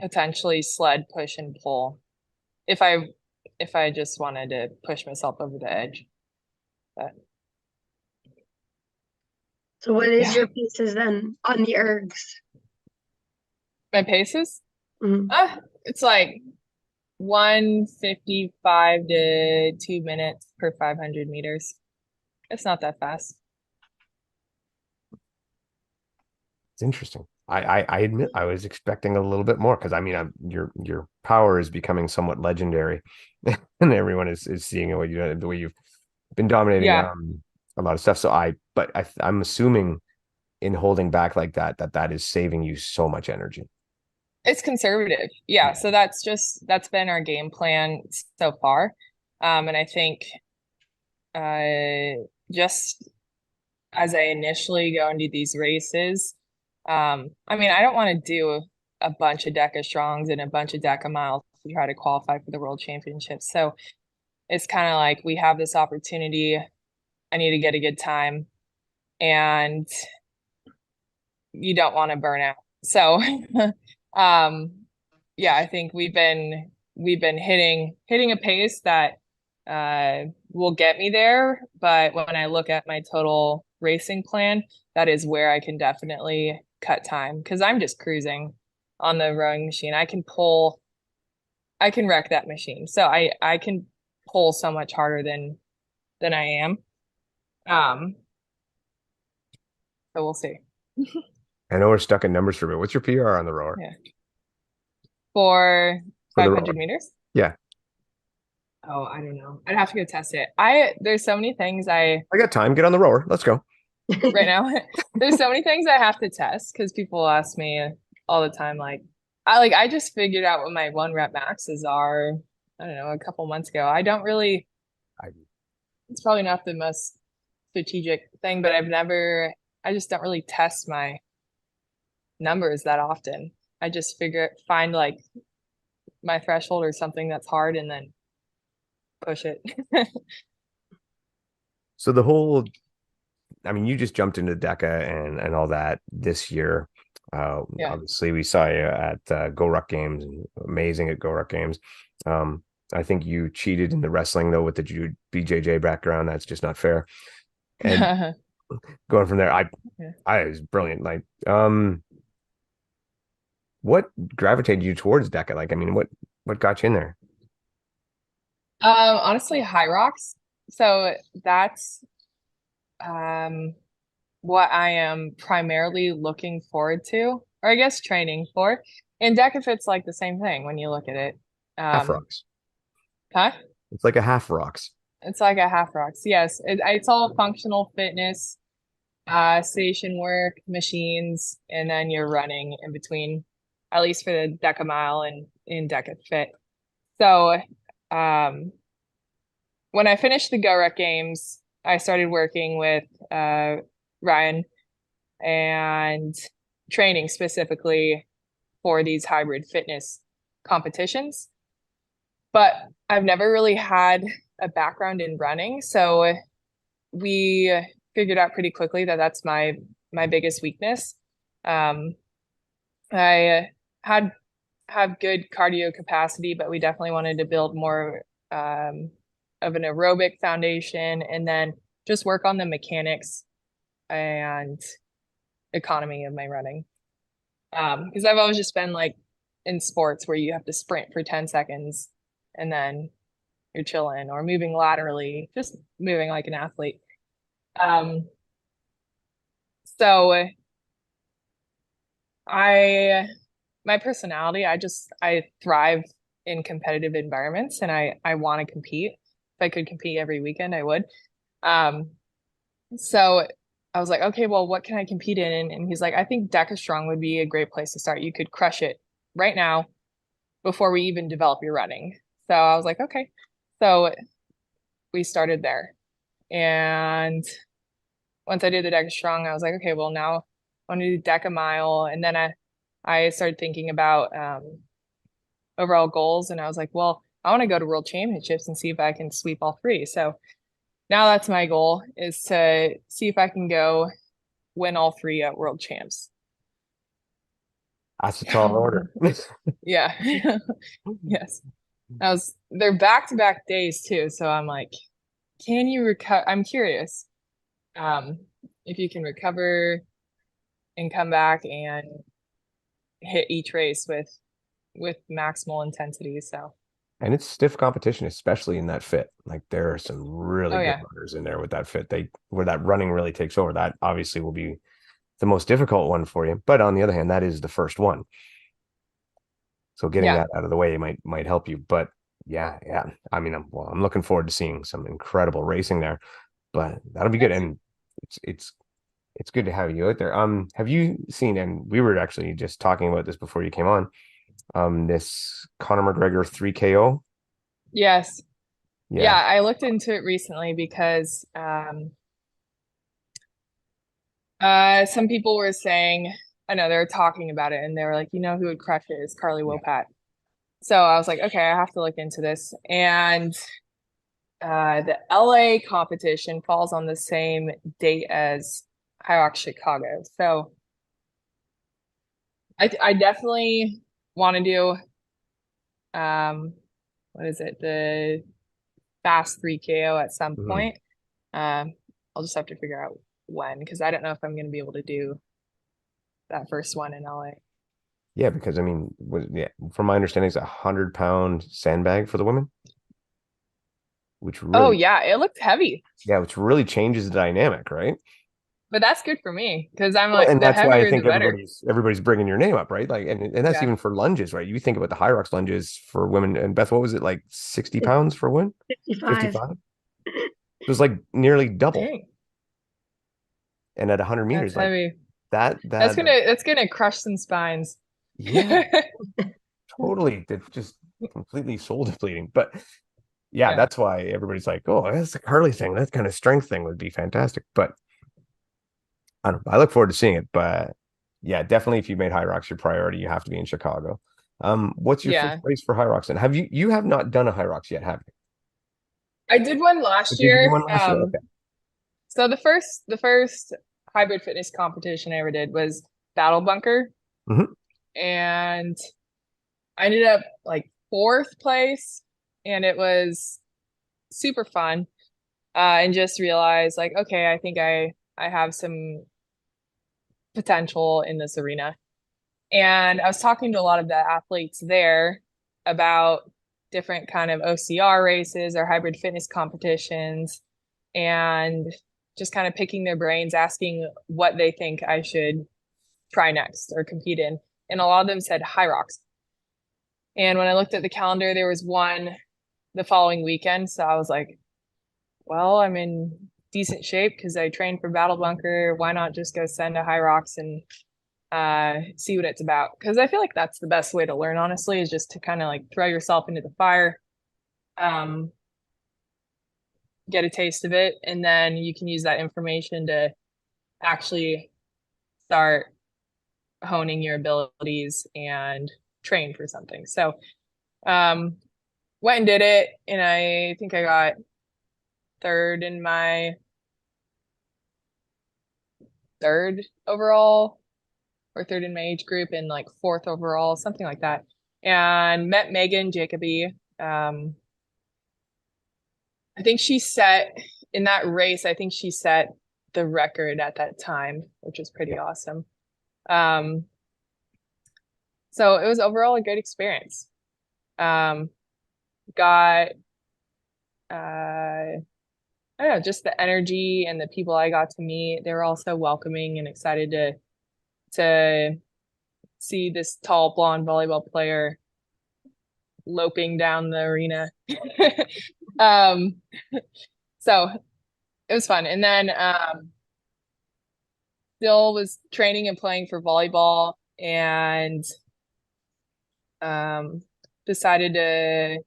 Potentially sled, push, and pull if I just wanted to push myself over the edge. But So what is your paces then on the ergs? my paces? It's like 1:55 to 2 minutes per 500 meters. It's not that fast. It's interesting. I admit I was expecting a little bit more, because I mean your power is becoming somewhat legendary, and everyone is seeing the way you've been dominating a lot of stuff. So I'm assuming in holding back like that is saving you so much energy. It's conservative. Yeah. So that's been our game plan so far. And I think just as I initially go and do these races, I mean, I don't want to do a bunch of Deka Strongs and a bunch of Deka miles to try to qualify for the World Championships. So it's kind of like we have this opportunity. I need to get a good time, and you don't want to burn out. So yeah, I think we've been hitting a pace that will get me there. But when I look at my total racing plan, that is where I can definitely cut time because I'm just cruising on the rowing machine. I can wreck that machine. So I can pull so much harder than I am. Um, so we'll see. I know we're stuck in numbers for a bit. What's your PR on the rower? Yeah. For For the 500 rower. meters? Yeah. Oh, I don't know. I'd have to go test it. There's so many things I got time. Get on the rower. Let's go. right now. There's so many things I have to test because people ask me all the time, like I just figured out what my 1 rep maxes are, I don't know, a couple months ago. I don't really I, it's probably not the most strategic thing, but I just don't really test my numbers that often. I just find like my threshold or something that's hard and then push it. so I mean, you just jumped into Deka and all that this year. Yeah. Obviously, we saw you at GORUCK games, amazing at GORUCK games. I think you cheated in the wrestling though with the BJJ background. That's just not fair. And going from there, I was brilliant. Like, what gravitated you towards Deka? Like, I mean, what got you in there? Honestly, high rocks. So that's what I am primarily looking forward to, or I guess training for. And DecaFit's like the same thing when you look at it. Half rocks. Huh? It's like a half rocks. It's like a half rocks. Yes, it's all functional fitness, station work, machines, and then you're running in between, at least for the Deca Mile and in Deca Fit. So, when I finished the GORUCK games, I started working with Ryan and training specifically for these hybrid fitness competitions. But I've never really had a background in running, so we figured out pretty quickly that that's my biggest weakness. I have good cardio capacity, but we definitely wanted to build more of an aerobic foundation and then just work on the mechanics and economy of my running. Because I've always just been like in sports where you have to sprint for 10 seconds and then you're chilling or moving laterally, just moving like an athlete. So my personality, I thrive in competitive environments and I want to compete. If I could compete every weekend, I would. So I was like, okay, well, what can I compete in? And he's like, I think Deka Strong would be a great place to start. You could crush it right now before we even develop your running. So I was like, okay. So we started there. And once I did the Deka Strong, I was like, okay, well, now I want to do Deka Mile. And then I started thinking about overall goals. And I was like, well, I want to go to World Championships and see if I can sweep all 3. So now that's my goal, is to see if I can go win all 3 at World Champs. That's a tall order. Yeah. Yes. They're back-to-back days too. So I'm like, can you recover? I'm curious if you can recover and come back and hit each race with maximal intensity. So. And it's stiff competition, especially in that fit. Like there are some really good yeah. runners in there with that fit. Where that running really takes over. That obviously will be the most difficult one for you. But on the other hand, that is the first one. So getting that out of the way might help you. But yeah. I mean, I'm looking forward to seeing some incredible racing there. But that'll be good. And it's good to have you out there. Have you seen? And we were actually just talking about this before you came on. This Conor McGregor 3KO. Yes. Yeah, I looked into it recently because some people were saying, I know they were talking about it and they were like, who would crush it is Carly Wopat. So I was like, okay, I have to look into this. And the LA competition falls on the same date as High Chicago. So I definitely want to do what is it, the fast 3KO at some point. I'll just have to figure out when, because I don't know if I'm going to be able to do that first one in LA. Yeah, because I mean, from my understanding, it's a 100-pound sandbag for the women, which Oh really, yeah, it looked heavy, yeah, which really changes the dynamic, right? but that's good for me because I'm Well, like and the that's why I heavier the think better. everybody's bringing your name up, right? Like, and that's Yeah, even for lunges, right? You think about the high rocks lunges for women, and Beth, what was it like, 60 pounds for women? 55. 55? It was like nearly double. dang, And at 100 that's meters, like heavy. that, That's gonna crush some spines. yeah, totally. It's just completely soul depleting. But yeah, Yeah, that's why everybody's like, oh, that's a Harley thing. That kind of strength thing would be fantastic. But I don't know. I look forward to seeing it. But yeah, definitely if you made High Rocks your priority, you have to be in Chicago. What's your first yeah. race for High Rocks? And you have not done a High Rocks yet, have you? I did one Or last did you do year. one last year? Okay. So the first hybrid fitness competition I ever did was Battle Bunker, Hmm. and I ended up like fourth place, and it was super fun. And just realized like, okay, I think I have some potential in this arena. And I was talking to a lot of the athletes there about different kind of OCR races or hybrid fitness competitions, and just kind of picking their brains, asking what they think I should try next or compete in. And a lot of them said high rocks. And when I looked at the calendar, there was one the following weekend. So I was like, well, I'm in decent shape because I trained for Battle Bunker. Why not just go send a high rocks and see what it's about? Because I feel like that's the best way to learn, honestly, is just to kind of like throw yourself into the fire, um, get a taste of it, and then you can use that information to actually start honing your abilities and train for something. So, um, went and did it, and I think I got third in my third overall, or third in my age group, and like fourth overall, something like that. And met Megan Jacoby. I think she set in that race, I think she set the record at that time, which was pretty Yeah. awesome. Um, so it was overall a good experience. Um, got I don't know, just the energy and the people I got to meet. They were all so welcoming and excited to see this tall blonde volleyball player loping down the arena. Um, so it was fun. And then still was training and playing for volleyball, and um decided to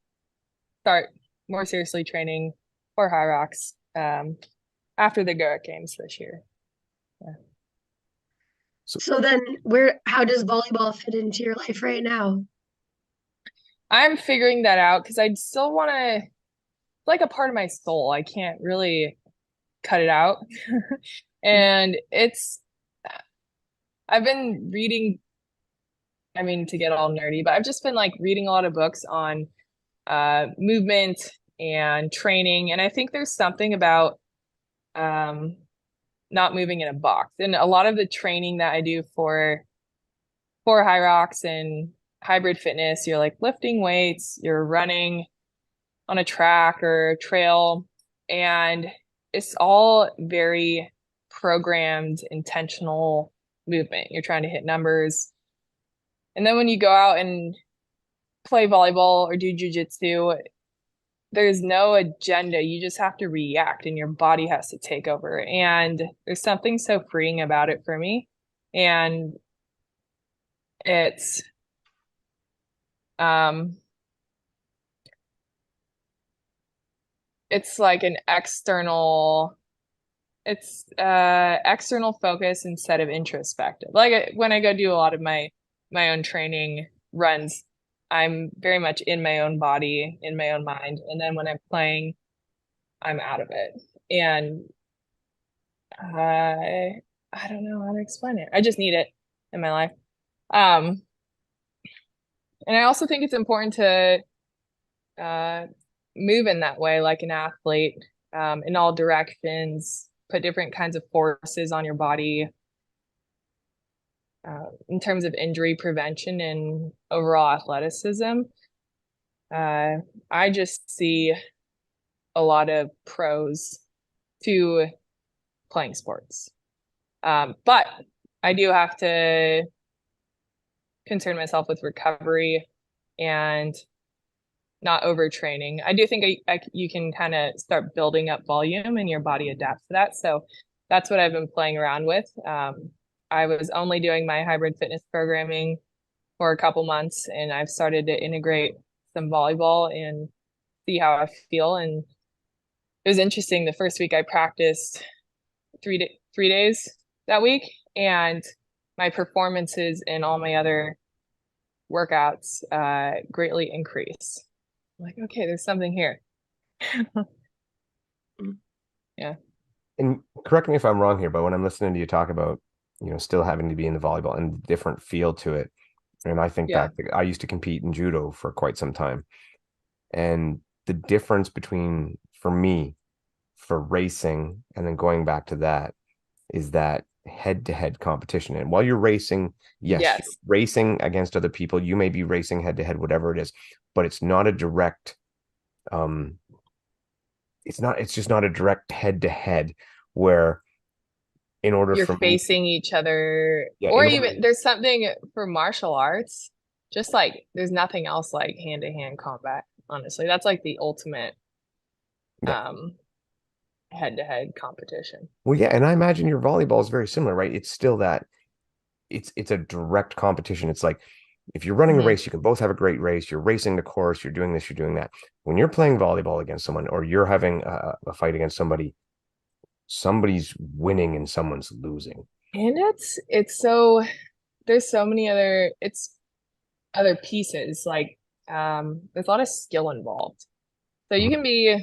start more seriously training for High Rocks after the GORUCK games this year. Yeah. So then how does volleyball fit into your life right now? I'm figuring that out because I still want to, like a part of my soul. I can't really cut it out. And I've been reading, I mean, to get all nerdy, but I've just been like reading a lot of books on movement and training. And I think there's something about um, not moving in a box. And a lot of the training that I do for High Rocks and hybrid fitness, you're like lifting weights, you're running on a track or a trail, and it's all very programmed, intentional movement. You're trying to hit numbers. And then when you go out and play volleyball or do jujitsu, there's no agenda. You just have to react and your body has to take over. And there's something so freeing about it for me. And it's um it's like an external focus instead of introspective. Like when I go do a lot of my own training runs, I'm very much in my own body, in my own mind. And then when I'm playing, I'm out of it. And I don't know how to explain it. I just need it in my life. Um, and I also think it's important to uh, move in that way, like an athlete, in all directions, put different kinds of forces on your body. in terms of injury prevention and overall athleticism, I just see a lot of pros to playing sports. But I do have to concern myself with recovery and not overtraining. I do think you can kind of start building up volume and your body adapts to that. So that's what I've been playing around with. I was only doing my hybrid fitness programming for a couple months, and I've started to integrate some volleyball and see how I feel. And it was interesting. The first week I practiced 3 days that week, and my performances in all my other workouts greatly increase. I'm like, okay, there's something here. Yeah. And correct me if I'm wrong here, but when I'm listening to you talk about, still having to be in the volleyball and different feel to it, and I think back, I used to compete in judo for quite some time. And the difference between, for me, for racing and then going back to that, is that head-to-head competition. And while you're racing, yes, Yes. you're racing against other people. You may be racing head-to-head, whatever it is, but it's not a direct, it's just not a direct head-to-head where in order You're for me, facing each other, Yeah, or in even order- there's something for martial arts, just like there's nothing else like hand-to-hand combat. Honestly, that's like the ultimate Yeah. head-to-head competition. well, yeah, and I imagine your volleyball is very similar, right? It's still that it's a direct competition. It's like if you're running a Mhm. race, you can both have a great race. You're racing the course, you're doing this, you're doing that. When you're playing volleyball against someone, or you're having a fight against somebody, somebody's winning and someone's losing. And it's so there's so many other pieces like there's a lot of skill involved. So you can be,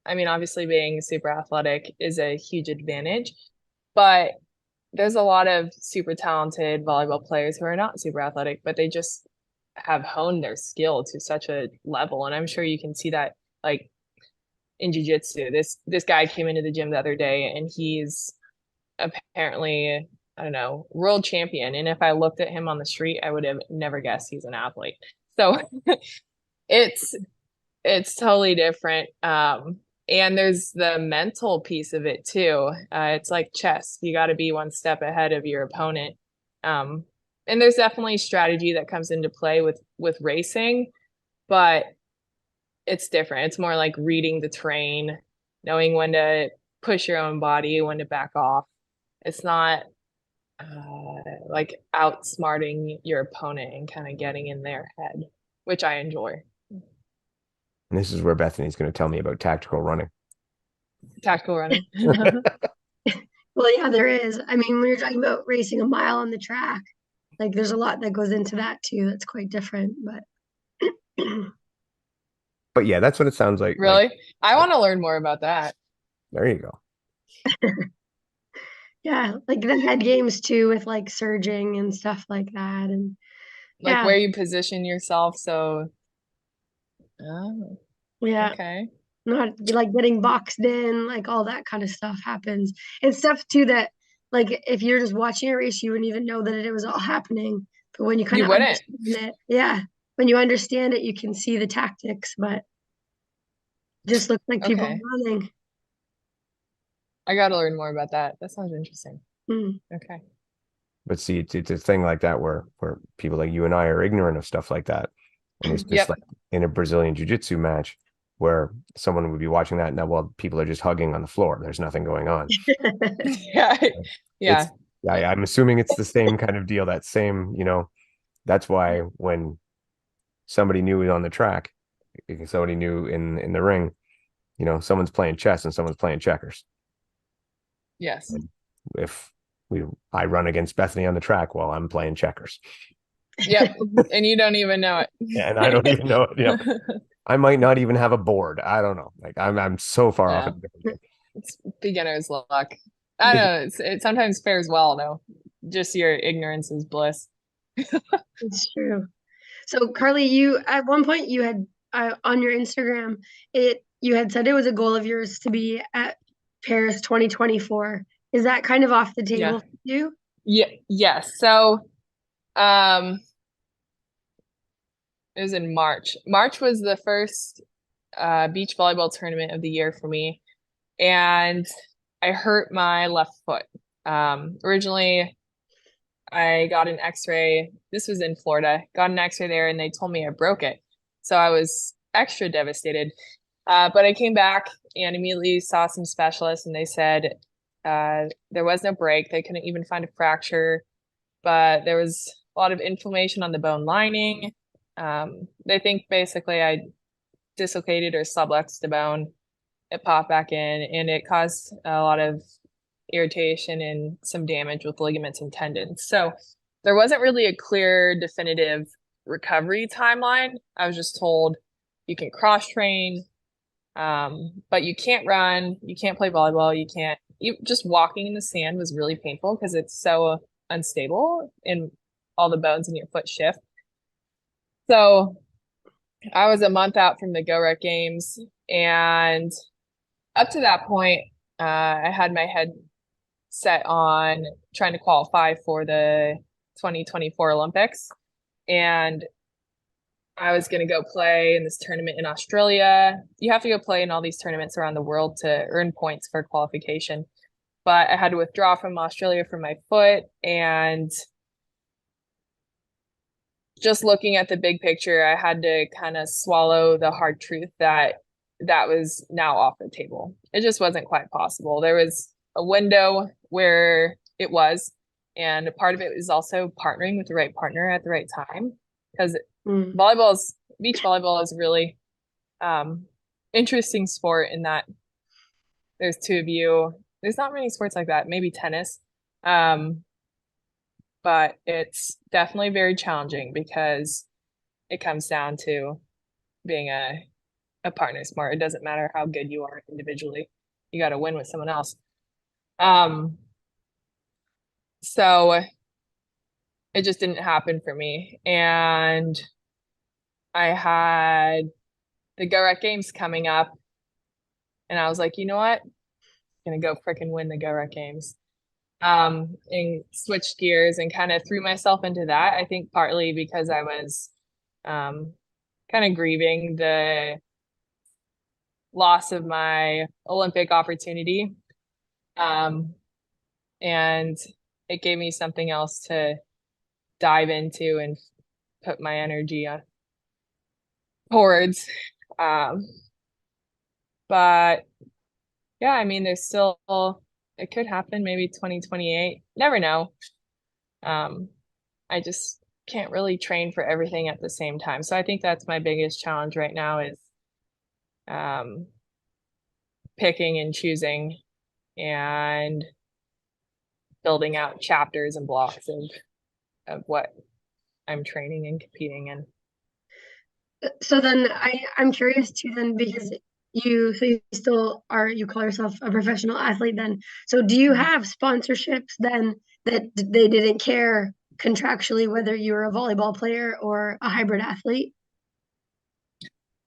I mean, obviously being super athletic is a huge advantage, but there's a lot of super talented volleyball players who are not super athletic, but they just have honed their skill to such a level. And I'm sure you can see that like in jiu-jitsu. This guy came into the gym the other day and he's apparently, I don't know, world champion. And if I looked at him on the street, I would have never guessed he's an athlete. So it's it's totally different. And there's the mental piece of it too. It's like chess. You got to be one step ahead of your opponent. And there's definitely strategy that comes into play with racing, but it's different. It's more like reading the terrain, knowing when to push your own body, when to back off. It's not like outsmarting your opponent and kind of getting in their head, which I enjoy. And this is where Bethany's going to tell me about tactical running. Tactical running. Well, yeah, there is. I mean, when you're talking about racing a mile on the track, like there's a lot that goes into that too. That's quite different, but But yeah, that's what it sounds like. Really? I want to learn more about that. There you go. yeah, like the head games too with like surging and stuff like that. And Like yeah, where you position yourself. So, oh, yeah, okay. not like getting boxed in, like all that kind of stuff happens. And stuff too that like if you're just watching a race, you wouldn't even know that it was all happening. But when you kind You of wouldn't. understand it, yeah, when you understand it, you can see the tactics, but just looks like people Okay. running. I got to learn more about that. That sounds interesting. Mm. Okay. But see, it's a thing like that where people like you and I are ignorant of stuff like that. And it's just Yep. like in a Brazilian jiu-jitsu match where someone would be watching that and now, well, people are just hugging on the floor. There's nothing going on. Yeah. Yeah. I'm assuming it's the same kind of deal. That same, that's why when somebody new is on the track, somebody new in the ring, someone's playing chess and someone's playing checkers. Yes. And if I run against Bethany on the track while I'm playing checkers. Yep. And you don't even know it. Yeah, and I don't even know it. I might not even have a board. I don't know. Like I'm so far off. Yeah. It's beginner's luck. I don't know. It sometimes fares well though. Just your ignorance is bliss. It's true. So Carly, you at one point you had on your Instagram, you had said it was a goal of yours to be at Paris 2024. Is that kind of off the Yeah. table for you? Yeah, yes. So, um, it was in March. March was the first beach volleyball tournament of the year for me, and I hurt my left foot. Originally, I got an X-ray. This was in Florida. Got an X-ray there, and they told me I broke it. So I was extra devastated. But I came back and immediately saw some specialists, and they said there was no break. They couldn't even find a fracture, but there was a lot of inflammation on the bone lining. They think basically I dislocated or subluxed the bone. It popped back in, and it caused a lot of irritation and some damage with ligaments and tendons. So there wasn't really a clear, definitive recovery timeline. I was just told you can cross train, but you can't run, you can't play volleyball, just walking in the sand was really painful because it's so unstable and all the bones in your foot shift. So I was a month out from the GORUCK games, and up to that point, I had my head set on trying to qualify for the 2024 Olympics. And I was going to go play in this tournament in Australia. You have to go play in all these tournaments around the world to earn points for qualification. But I had to withdraw from Australia for my foot. And just looking at the big picture, I had to kind of swallow the hard truth that that was now off the table. It just wasn't quite possible. There was a window where it was, and a part of it was also partnering with the right partner at the right time, because beach volleyball is really interesting sport in that there's two of you. There's not many sports like that, maybe tennis. But it's definitely very challenging because it comes down to being a partner sport. It doesn't matter how good you are individually. You got to win with someone else. So it just didn't happen for me. And I had the GORUCK games coming up, and I was like, you know what? I'm gonna go frickin' win the GORUCK games. And switched gears and kind of threw myself into that. I think partly because I was kind of grieving the loss of my Olympic opportunity. And it gave me something else to dive into and put my energy towards. But yeah, I mean, there's still, it could happen maybe 2028. Never know. I just can't really train for everything at the same time. So I think that's my biggest challenge right now is picking and choosing and building out chapters and blocks of what I'm training and competing in. So then I'm curious too then, because you still are, you call yourself a professional athlete then. So do you have sponsorships then that they didn't care contractually whether you were a volleyball player or a hybrid athlete?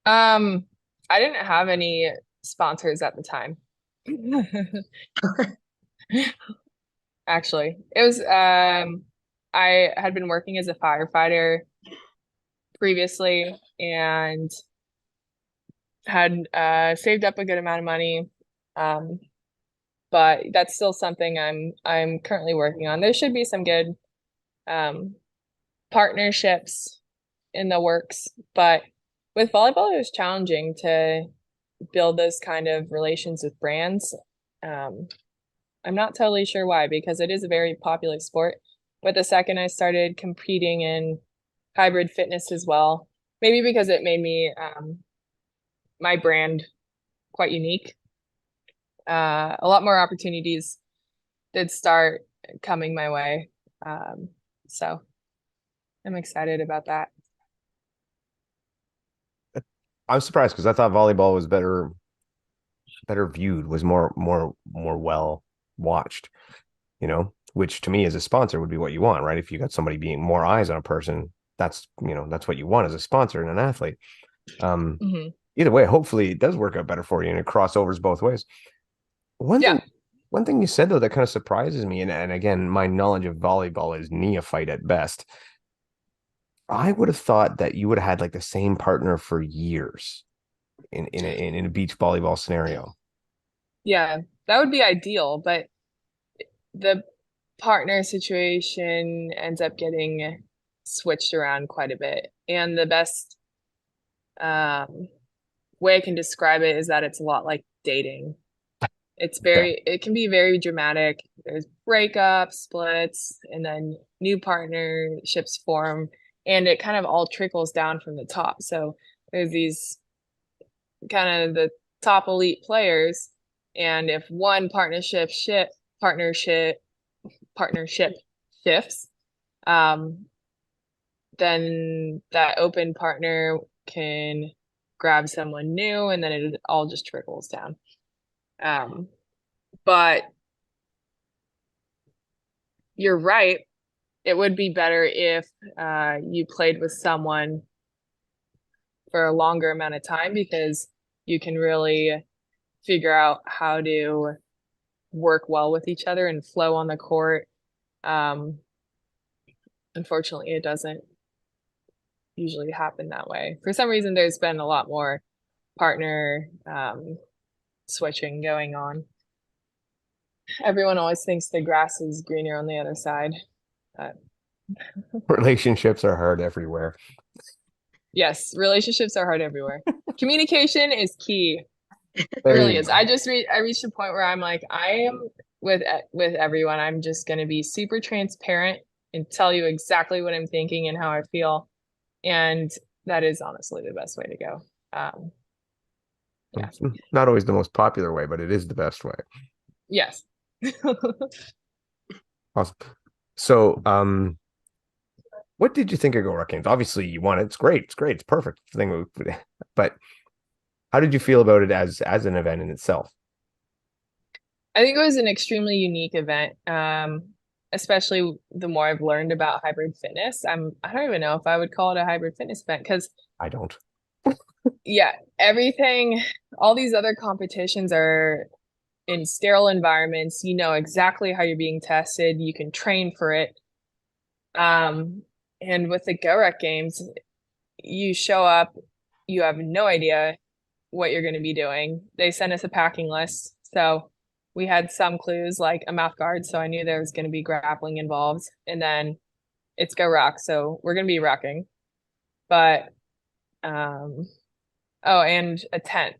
I didn't have any sponsors at the time. Actually, it was I had been working as a firefighter previously and had saved up a good amount of money. But that's still something I'm currently working on. There should be some good partnerships in the works, but with volleyball, it was challenging to build those kind of relations with brands. I'm not totally sure why, because it is a very popular sport. But the second I started competing in hybrid fitness as well, maybe because it made me my brand quite unique. A lot more opportunities did start coming my way. So I'm excited about that. I was surprised because I thought volleyball was better viewed, was more well watched, which to me as a sponsor would be what you want, right? If you got somebody being more eyes on a person, that's what you want as a sponsor and an athlete. Either way, hopefully it does work out better for you and it crossovers both ways. One thing One thing you said though that kind of surprises me, and again, my knowledge of volleyball is neophyte at best. I would have thought that you would have had like the same partner for years in a beach volleyball scenario. Yeah, that would be ideal, but the partner situation ends up getting switched around quite a bit. And the best um, way I can describe it is that it's a lot like dating. Okay. It can be very dramatic. There's breakups, splits, and then new partnerships form, and it kind of all trickles down from the top. So there's these kind of the top elite players, and if one partnership shifts, um, then that open partner can grab someone new, and then it all just trickles down. But you're right. It would be better if you played with someone for a longer amount of time because you can really figure out how to work well with each other and flow on the court. Um, Unfortunately, it doesn't usually happen that way. For some reason, there's been a lot more partner switching going on. Everyone always thinks the grass is greener on the other side. But Relationships are hard everywhere. yes, relationships are hard everywhere. Communication is key. It There really you is. go. I reached a point where I'm like, I am with everyone. I'm just going to be super transparent and tell you exactly what I'm thinking and how I feel. And that is honestly the best way to go. Yeah. It's not always the most popular way, but it is the best way. Yes. Awesome. So, what did you think of GORUCK Games? Obviously, you won it. It's great. It's great. It's perfect. But how did you feel about it as an event in itself? I think it was an extremely unique event. Especially the more I've learned about hybrid fitness. I don't even know if I would call it a hybrid fitness event because I don't. yeah, all these other competitions are in sterile environments. You know exactly how you're being tested. You can train for it. Um, and with the GORUCK games, you show up, you have no idea what you're going to be doing. They sent us a packing list. So we had some clues like a mouth guard. So I knew there was going to be grappling involved. And then it's GORUCK. So we're going to be rucking. But, oh, and a tent.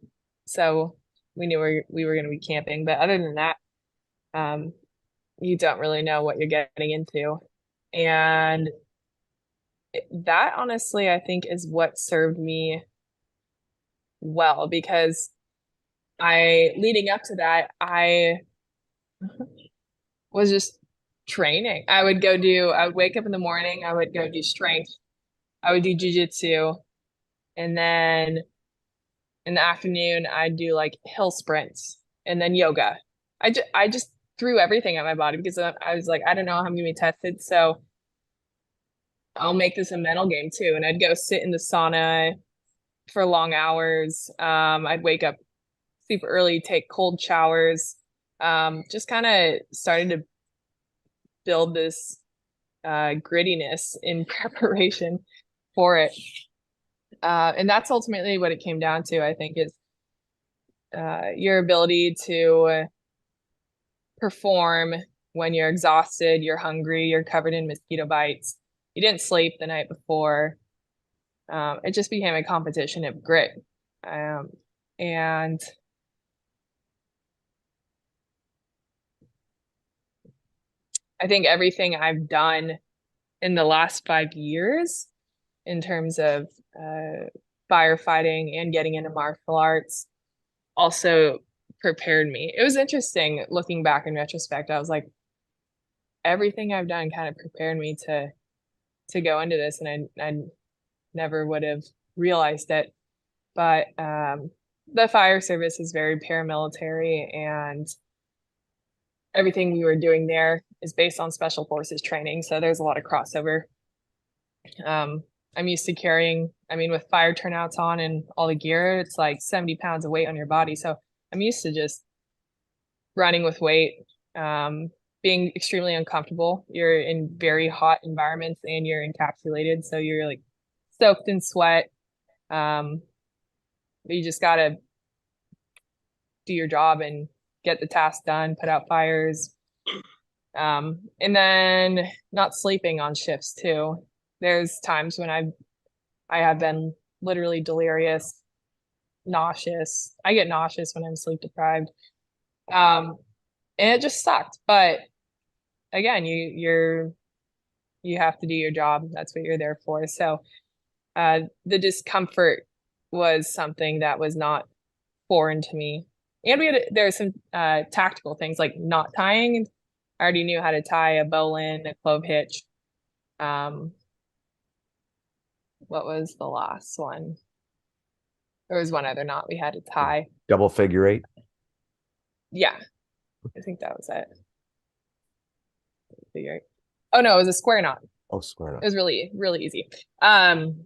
So we knew we were going to be camping. But other than that, um, you don't really know what you're getting into. And that honestly, I think is what served me well because leading up to that, I was just training. I would wake up in the morning, I would go do strength, I would do jujitsu, and then in the afternoon, I'd do like hill sprints and then yoga. I just threw everything at my body because I was like, I don't know how I'm gonna be tested, so I'll make this a mental game too. And I'd go sit in the sauna for long hours. I'd wake up super early, take cold showers. Just kind of started to build this grittiness in preparation for it. And that's ultimately what it came down to, I think, is your ability to perform when you're exhausted, you're hungry, you're covered in mosquito bites, you didn't sleep the night before. It just became a competition of grit. And I think everything I've done in the last 5 years in terms of firefighting and getting into martial arts also prepared me. It was interesting looking back in retrospect. I was like, everything I've done kind of prepared me to go into this, and I never would have realized it. But the fire service is very paramilitary, and everything we were doing there is based on special forces training. So there's a lot of crossover. I'm used to carrying, I mean, with fire turnouts on and all the gear, it's like 70 pounds of weight on your body. So I'm used to just running with weight, being extremely uncomfortable. You're in very hot environments and you're encapsulated, so you're like soaked in sweat. You just gotta do your job and get the task done, put out fires. And then not sleeping on shifts too. There's times when I have been literally delirious, nauseous. I get nauseous when I'm sleep deprived. And it just sucked. But again, you have to do your job. That's what you're there for. So the discomfort was something that was not foreign to me. And there were some tactical things like knot tying. I already knew how to tie a bowline, a clove hitch. What was the last one? There was one other knot we had to tie. Double figure eight. Yeah, I think that was it. Figure eight. Oh no, it was a square knot. Oh, square knot. It was really, really easy. And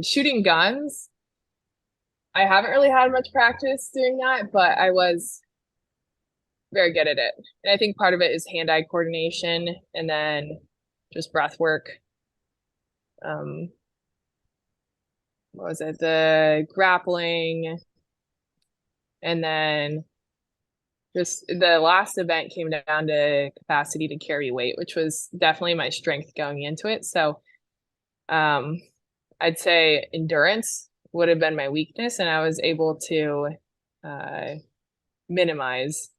shooting guns, I haven't really had much practice doing that, but I was very good at it. And I think part of it is hand-eye coordination and then just breath work. What was it? The grappling, and then just the last event came down to capacity to carry weight, which was definitely my strength going into it. So I'd say endurance would have been my weakness, and I was able to minimize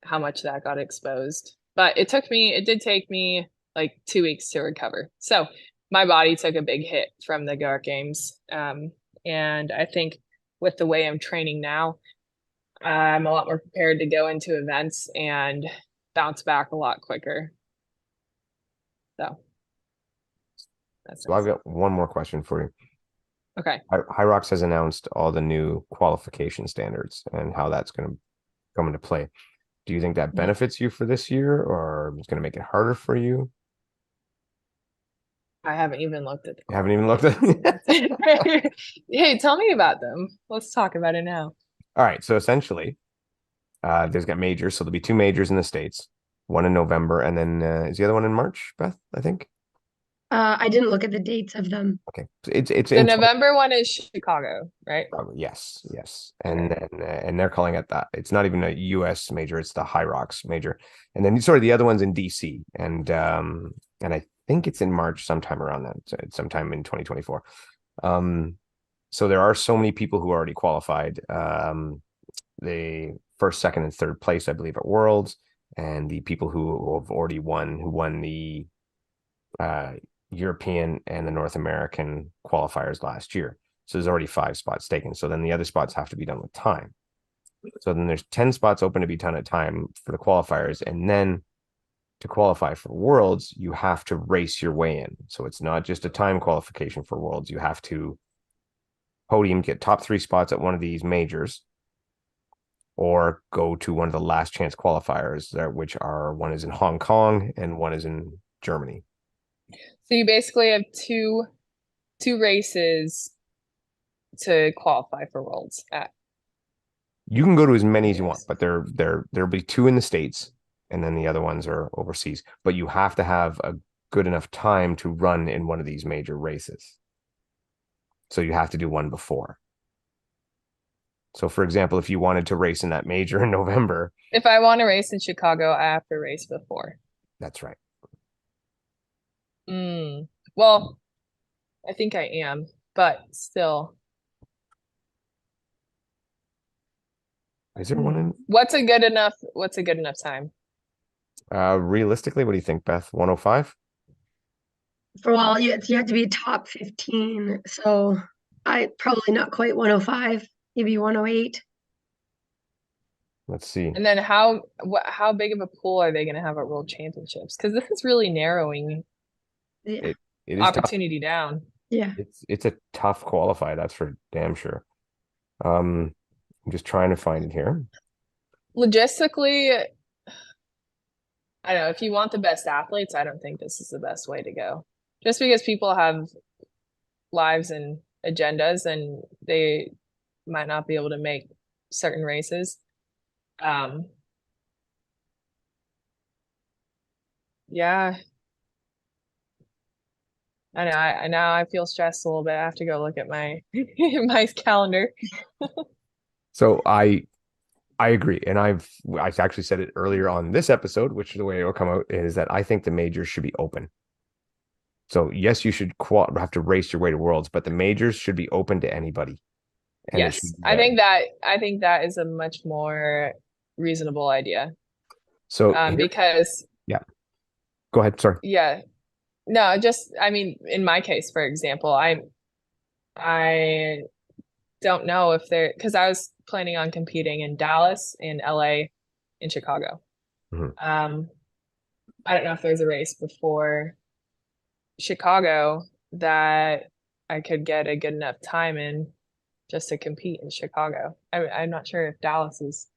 how much that got exposed. But it did take me like 2 weeks to recover. So my body took a big hit from the GORUCK games. And I think with the way I'm training now, I'm a lot more prepared to go into events and bounce back a lot quicker. So that's So I've got one more question for you. okay. Hyrox has announced all the new qualification standards and how that's going to come into play. Do you think that benefits you for this year, or it's going to make it harder for you? I haven't even looked at them. You haven't even looked at them? Hey, tell me about them. Let's talk about it now. All right. So essentially, there's got majors. So there'll be two majors in the States, one in November, and then is the other one in March, Beth, I think? I didn't look at the dates of them. Okay. It's The in November one is Chicago, right? Yes. And then and they're calling it that. It's not even a US major, it's the Hyrox major. And then sorry, the other one's in DC. And I think it's in March sometime around that. So it's sometime in 2024. So there are so many people who already qualified. The first, second, and third place, I believe, at Worlds, and the people who have already won the European and the North American qualifiers last year. So there's already 5 spots taken. So then the other spots have to be done with time. So then there's 10 spots open to be done at time for the qualifiers. And then to qualify for Worlds, you have to race your way in. So it's not just a time qualification for Worlds. You have to podium, get top 3 spots at one of these majors, or go to one of the last chance qualifiers there, which are one is in Hong Kong and one is in Germany. So you basically have two races to qualify for Worlds at. You can go to as many as you want, but there'll be 2 in the States, and then the other ones are overseas. But you have to have a good enough time to run in one of these major races. So you have to do one before. So for example, if you wanted to race in that major in November. If I want to race in Chicago, I have to race before. That's right. Well, I think I am, but still. Is there one in? What's a good enough time? Realistically, what do you think, Beth? 105? For all you have to be top 15. So I probably not quite 105, maybe 108. Let's see. And then how big of a pool are they going to have at World Championships? Because this is really narrowing Yeah. It is opportunity down. Yeah. It's a tough qualify, that's for damn sure. I'm just trying to find it here. Logistically, I don't know, if you want the best athletes, I don't think this is the best way to go. Just because people have lives and agendas and they might not be able to make certain races. Um, yeah, I know. I now I feel stressed a little bit. I have to go look at my my calendar. So I agree, and I actually said it earlier on this episode, which the way it will come out is that I think the majors should be open. So yes, you should have to race your way to worlds, but the majors should be open to anybody, and it Yes, should be there. I think that is a much more reasonable idea. So here, Because yeah, go ahead. Sorry. yeah, no, just I mean, in my case, for example, I don't know if there because I was planning on competing in Dallas, in LA, in Chicago. Mhm. I don't know if there's a race before Chicago that I could get a good enough time in just to compete in Chicago. I'm not sure if Dallas is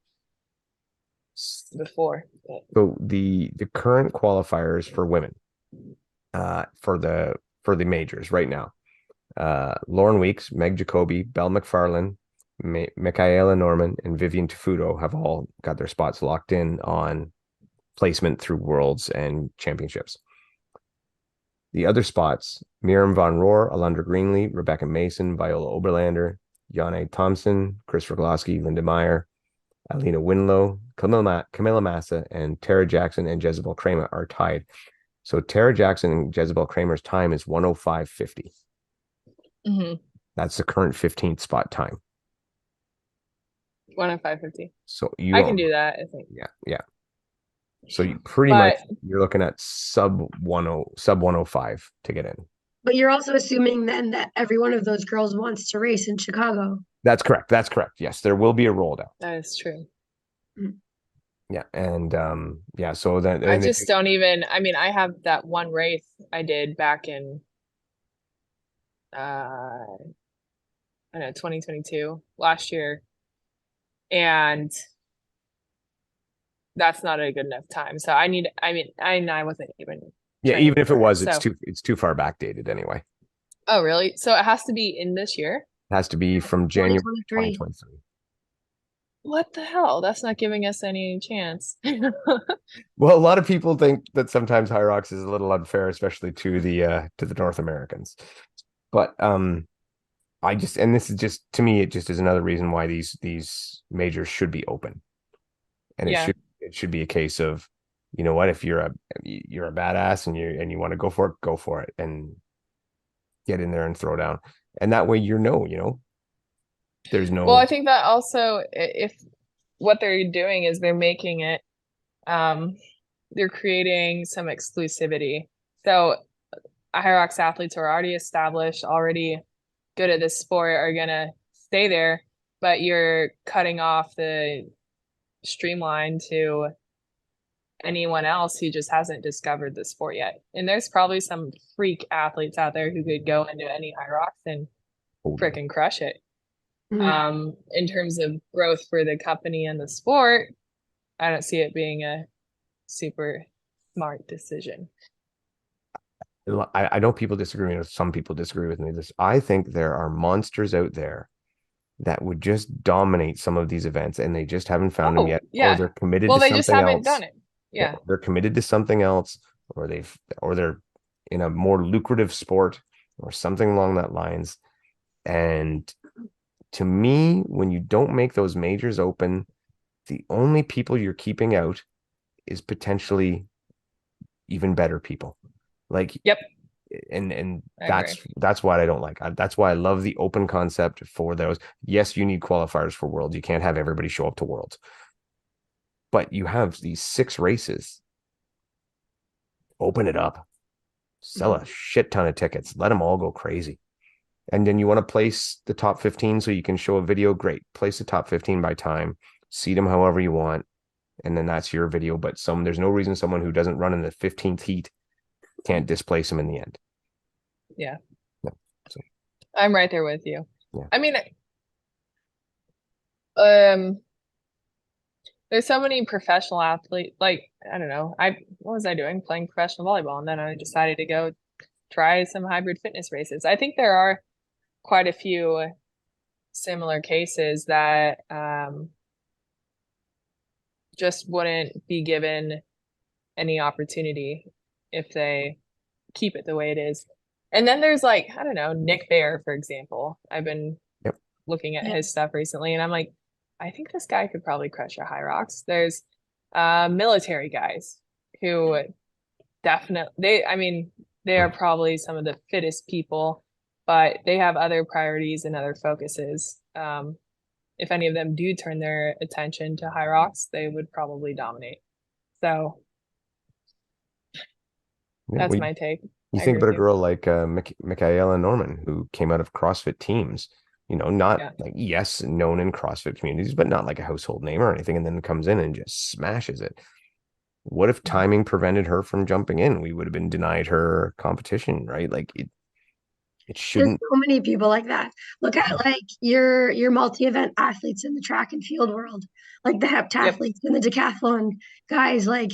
before. But So the current qualifiers for women, for the majors right now, Lauren Weeks, Meg Jacoby, Belle McFarlane, Michaela Norman, and Vivian Tafuto have all got their spots locked in on placement through worlds and championships. The other spots, Miriam Von Rohr, Alundra Greenlee, Rebecca Mason, Viola Oberlander, Janne Thompson, Chris Rogloski, Linda Meyer, Alina Winlow, Camilla Massa, and Tara Jackson and Jezebel Kramer are tied. So Tara Jackson and Jezebel Kramer's time is 105.50. mm-hmm. That's the current 15th spot time. 105.50. So you I can do that, I think. Yeah. So you pretty But much you're looking at sub 105 to get in. But you're also assuming then that every one of those girls wants to race in Chicago. That's correct. Yes, there will be a roll down. that is true. Yeah, and yeah, so then I just don't even, I mean, I have that one race I did back in I don't know, 2022, last year, and that's not a good enough time. So I mean, I wasn't even yeah, training even if it for was, so. it's too far backdated anyway. Oh, really? So it has to be in this year? It has to be from January 2023. 2023. What the hell? That's not giving us any chance. Well, a lot of people think that sometimes High Rocks is a little unfair, especially to the North Americans. But I just, and this is just, to me, it just is another reason why these majors should be open, and Yeah. it should be a case of, you know what, if you're a badass and you want to go for it, and get in there and throw down, and that way there's no. Well, I think that also if what they're doing is they're making it, they're creating some exclusivity. So Hyrox athletes who are already established, already good at this sport are gonna stay there, but you're cutting off the streamline to anyone else who just hasn't discovered the sport yet. And there's probably some freak athletes out there who could go into any Hyrox and freaking crush it. In terms of growth for the company and the sport, I don't see it being a super smart decision. I know people disagree with some people disagree with me. I think there are monsters out there that would just dominate some of these events, and they just haven't found them yet. Yeah. Or they're committed well, to they something just haven't else. done it. Yeah. They're committed to something else, or they're in a more lucrative sport or something along that lines. And to me, when you don't make those majors open, the only people you're keeping out is potentially even better people. Like, Yep. And that's what I don't like. That's why I love the open concept for those. Yes, you need qualifiers for worlds. You can't have everybody show up to worlds, but you have these 6 races. Open it up, sell a shit ton of tickets, let them all go crazy. And then you want to place the top 15 so you can show a video. Great. Place the top 15 by time, seed them however you want. And then that's your video. But there's no reason someone who doesn't run in the 15th heat can't displace them in the end. Yeah. No. So, I'm right there with you. Yeah. I mean, there's so many professional athletes. Like, I don't know. What was I doing? Playing professional volleyball, and then I decided to go try some hybrid fitness races. I think there are quite a few similar cases that just wouldn't be given any opportunity if they keep it the way it is. And then there's like, I don't know, Nick Bear, for example. I've been Yep. looking at Yeah. his stuff recently, and I'm like, I think this guy could probably crush a high rocks. There's military guys who definitely, I mean, they are probably some of the fittest people, but they have other priorities and other focuses. If any of them do turn their attention to high rocks, they would probably dominate. So that's my take. You I think agree about a with you. girl like Michaela Norman, who came out of CrossFit teams, not Yeah. like, yes, known in CrossFit communities, but not like a household name or anything, and then comes in and just smashes it. What if timing prevented her from jumping in? We would have been denied her competition, right? Like it There's shouldn't. so many people like that. Look at like your multi-event athletes in the track and field world, like the heptathletes and the decathlon guys, like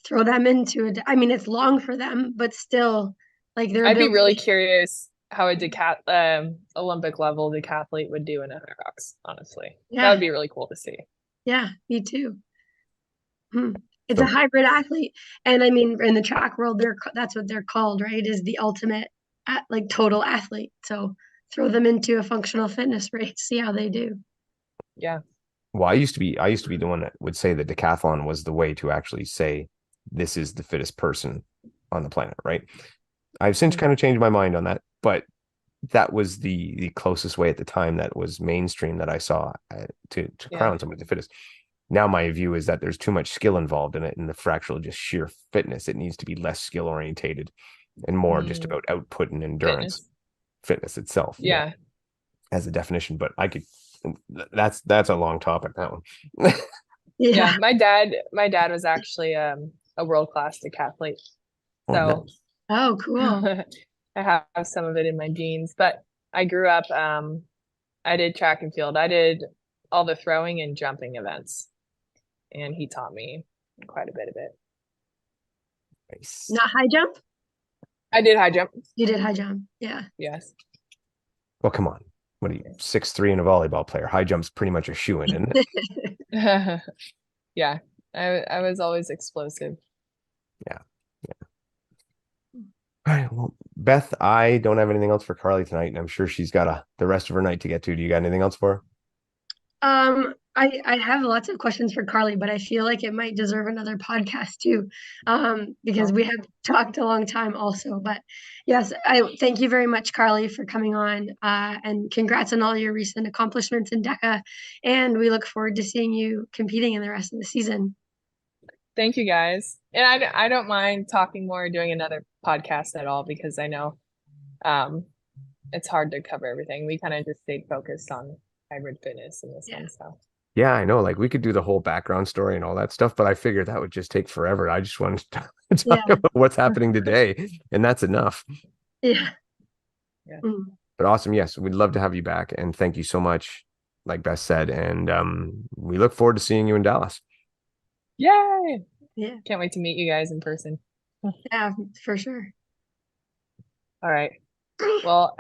throw them into it. I mean, it's long for them, but still, like their I'd be really ability. curious how a Olympic level decathlete would do in a high rocks, honestly. That Yeah, would be really cool to see. yeah, me too. It's a So hybrid athlete, and I mean, in the track world, that's what they're called, right? Is the ultimate like total athlete. So throw them into a functional fitness race, see how they do. Yeah. well, I used to be the one that would say that decathlon was the way to actually say this is the fittest person on the planet, right? I've since kind of changed my mind on that, but that was the closest way at the time that was mainstream that I saw to Yeah. crown somebody the fittest. Now my view is that there's too much skill involved in it, and for actual just sheer fitness, it needs to be less skill orientated and more just about output and endurance, fitness itself. Yeah. As a definition. But I could. That's a long topic, that one. Yeah. My dad was actually a world-class decathlete. So Oh, cool. I have some of it in my genes, but I grew up, I did track and field. I did all the throwing and jumping events, and he taught me quite a bit of it. Nice. Not high jump? I did high jump. You did high jump. Yeah. Yes. Well, come on. What are you, 6'3" and a volleyball player? High jump's pretty much a shoe-in, isn't it? Yeah. I was always explosive. Yeah. All right. Well, Beth, I don't have anything else for Carly tonight, and I'm sure she's got the rest of her night to get to. Do you got anything else for her? I have lots of questions for Carly, but I feel like it might deserve another podcast too, because we have talked a long time also. But yes, I thank you very much, Carly, for coming on, and congrats on all your recent accomplishments in DECA. And we look forward to seeing you competing in the rest of the season. Thank you guys. And I don't mind talking more, doing another podcast at all, because I know it's hard to cover everything. We kind of just stayed focused on hybrid fitness in this one. So Yeah, I know. Like we could do the whole background story and all that stuff, but I figured that would just take forever. I just wanted to talk about what's happening today, and that's enough. Yeah. But awesome. Yes, we'd love to have you back, and thank you so much, like Beth said, and we look forward to seeing you in Dallas. yay! Yeah. Can't wait to meet you guys in person. Yeah, for sure. All right. Well.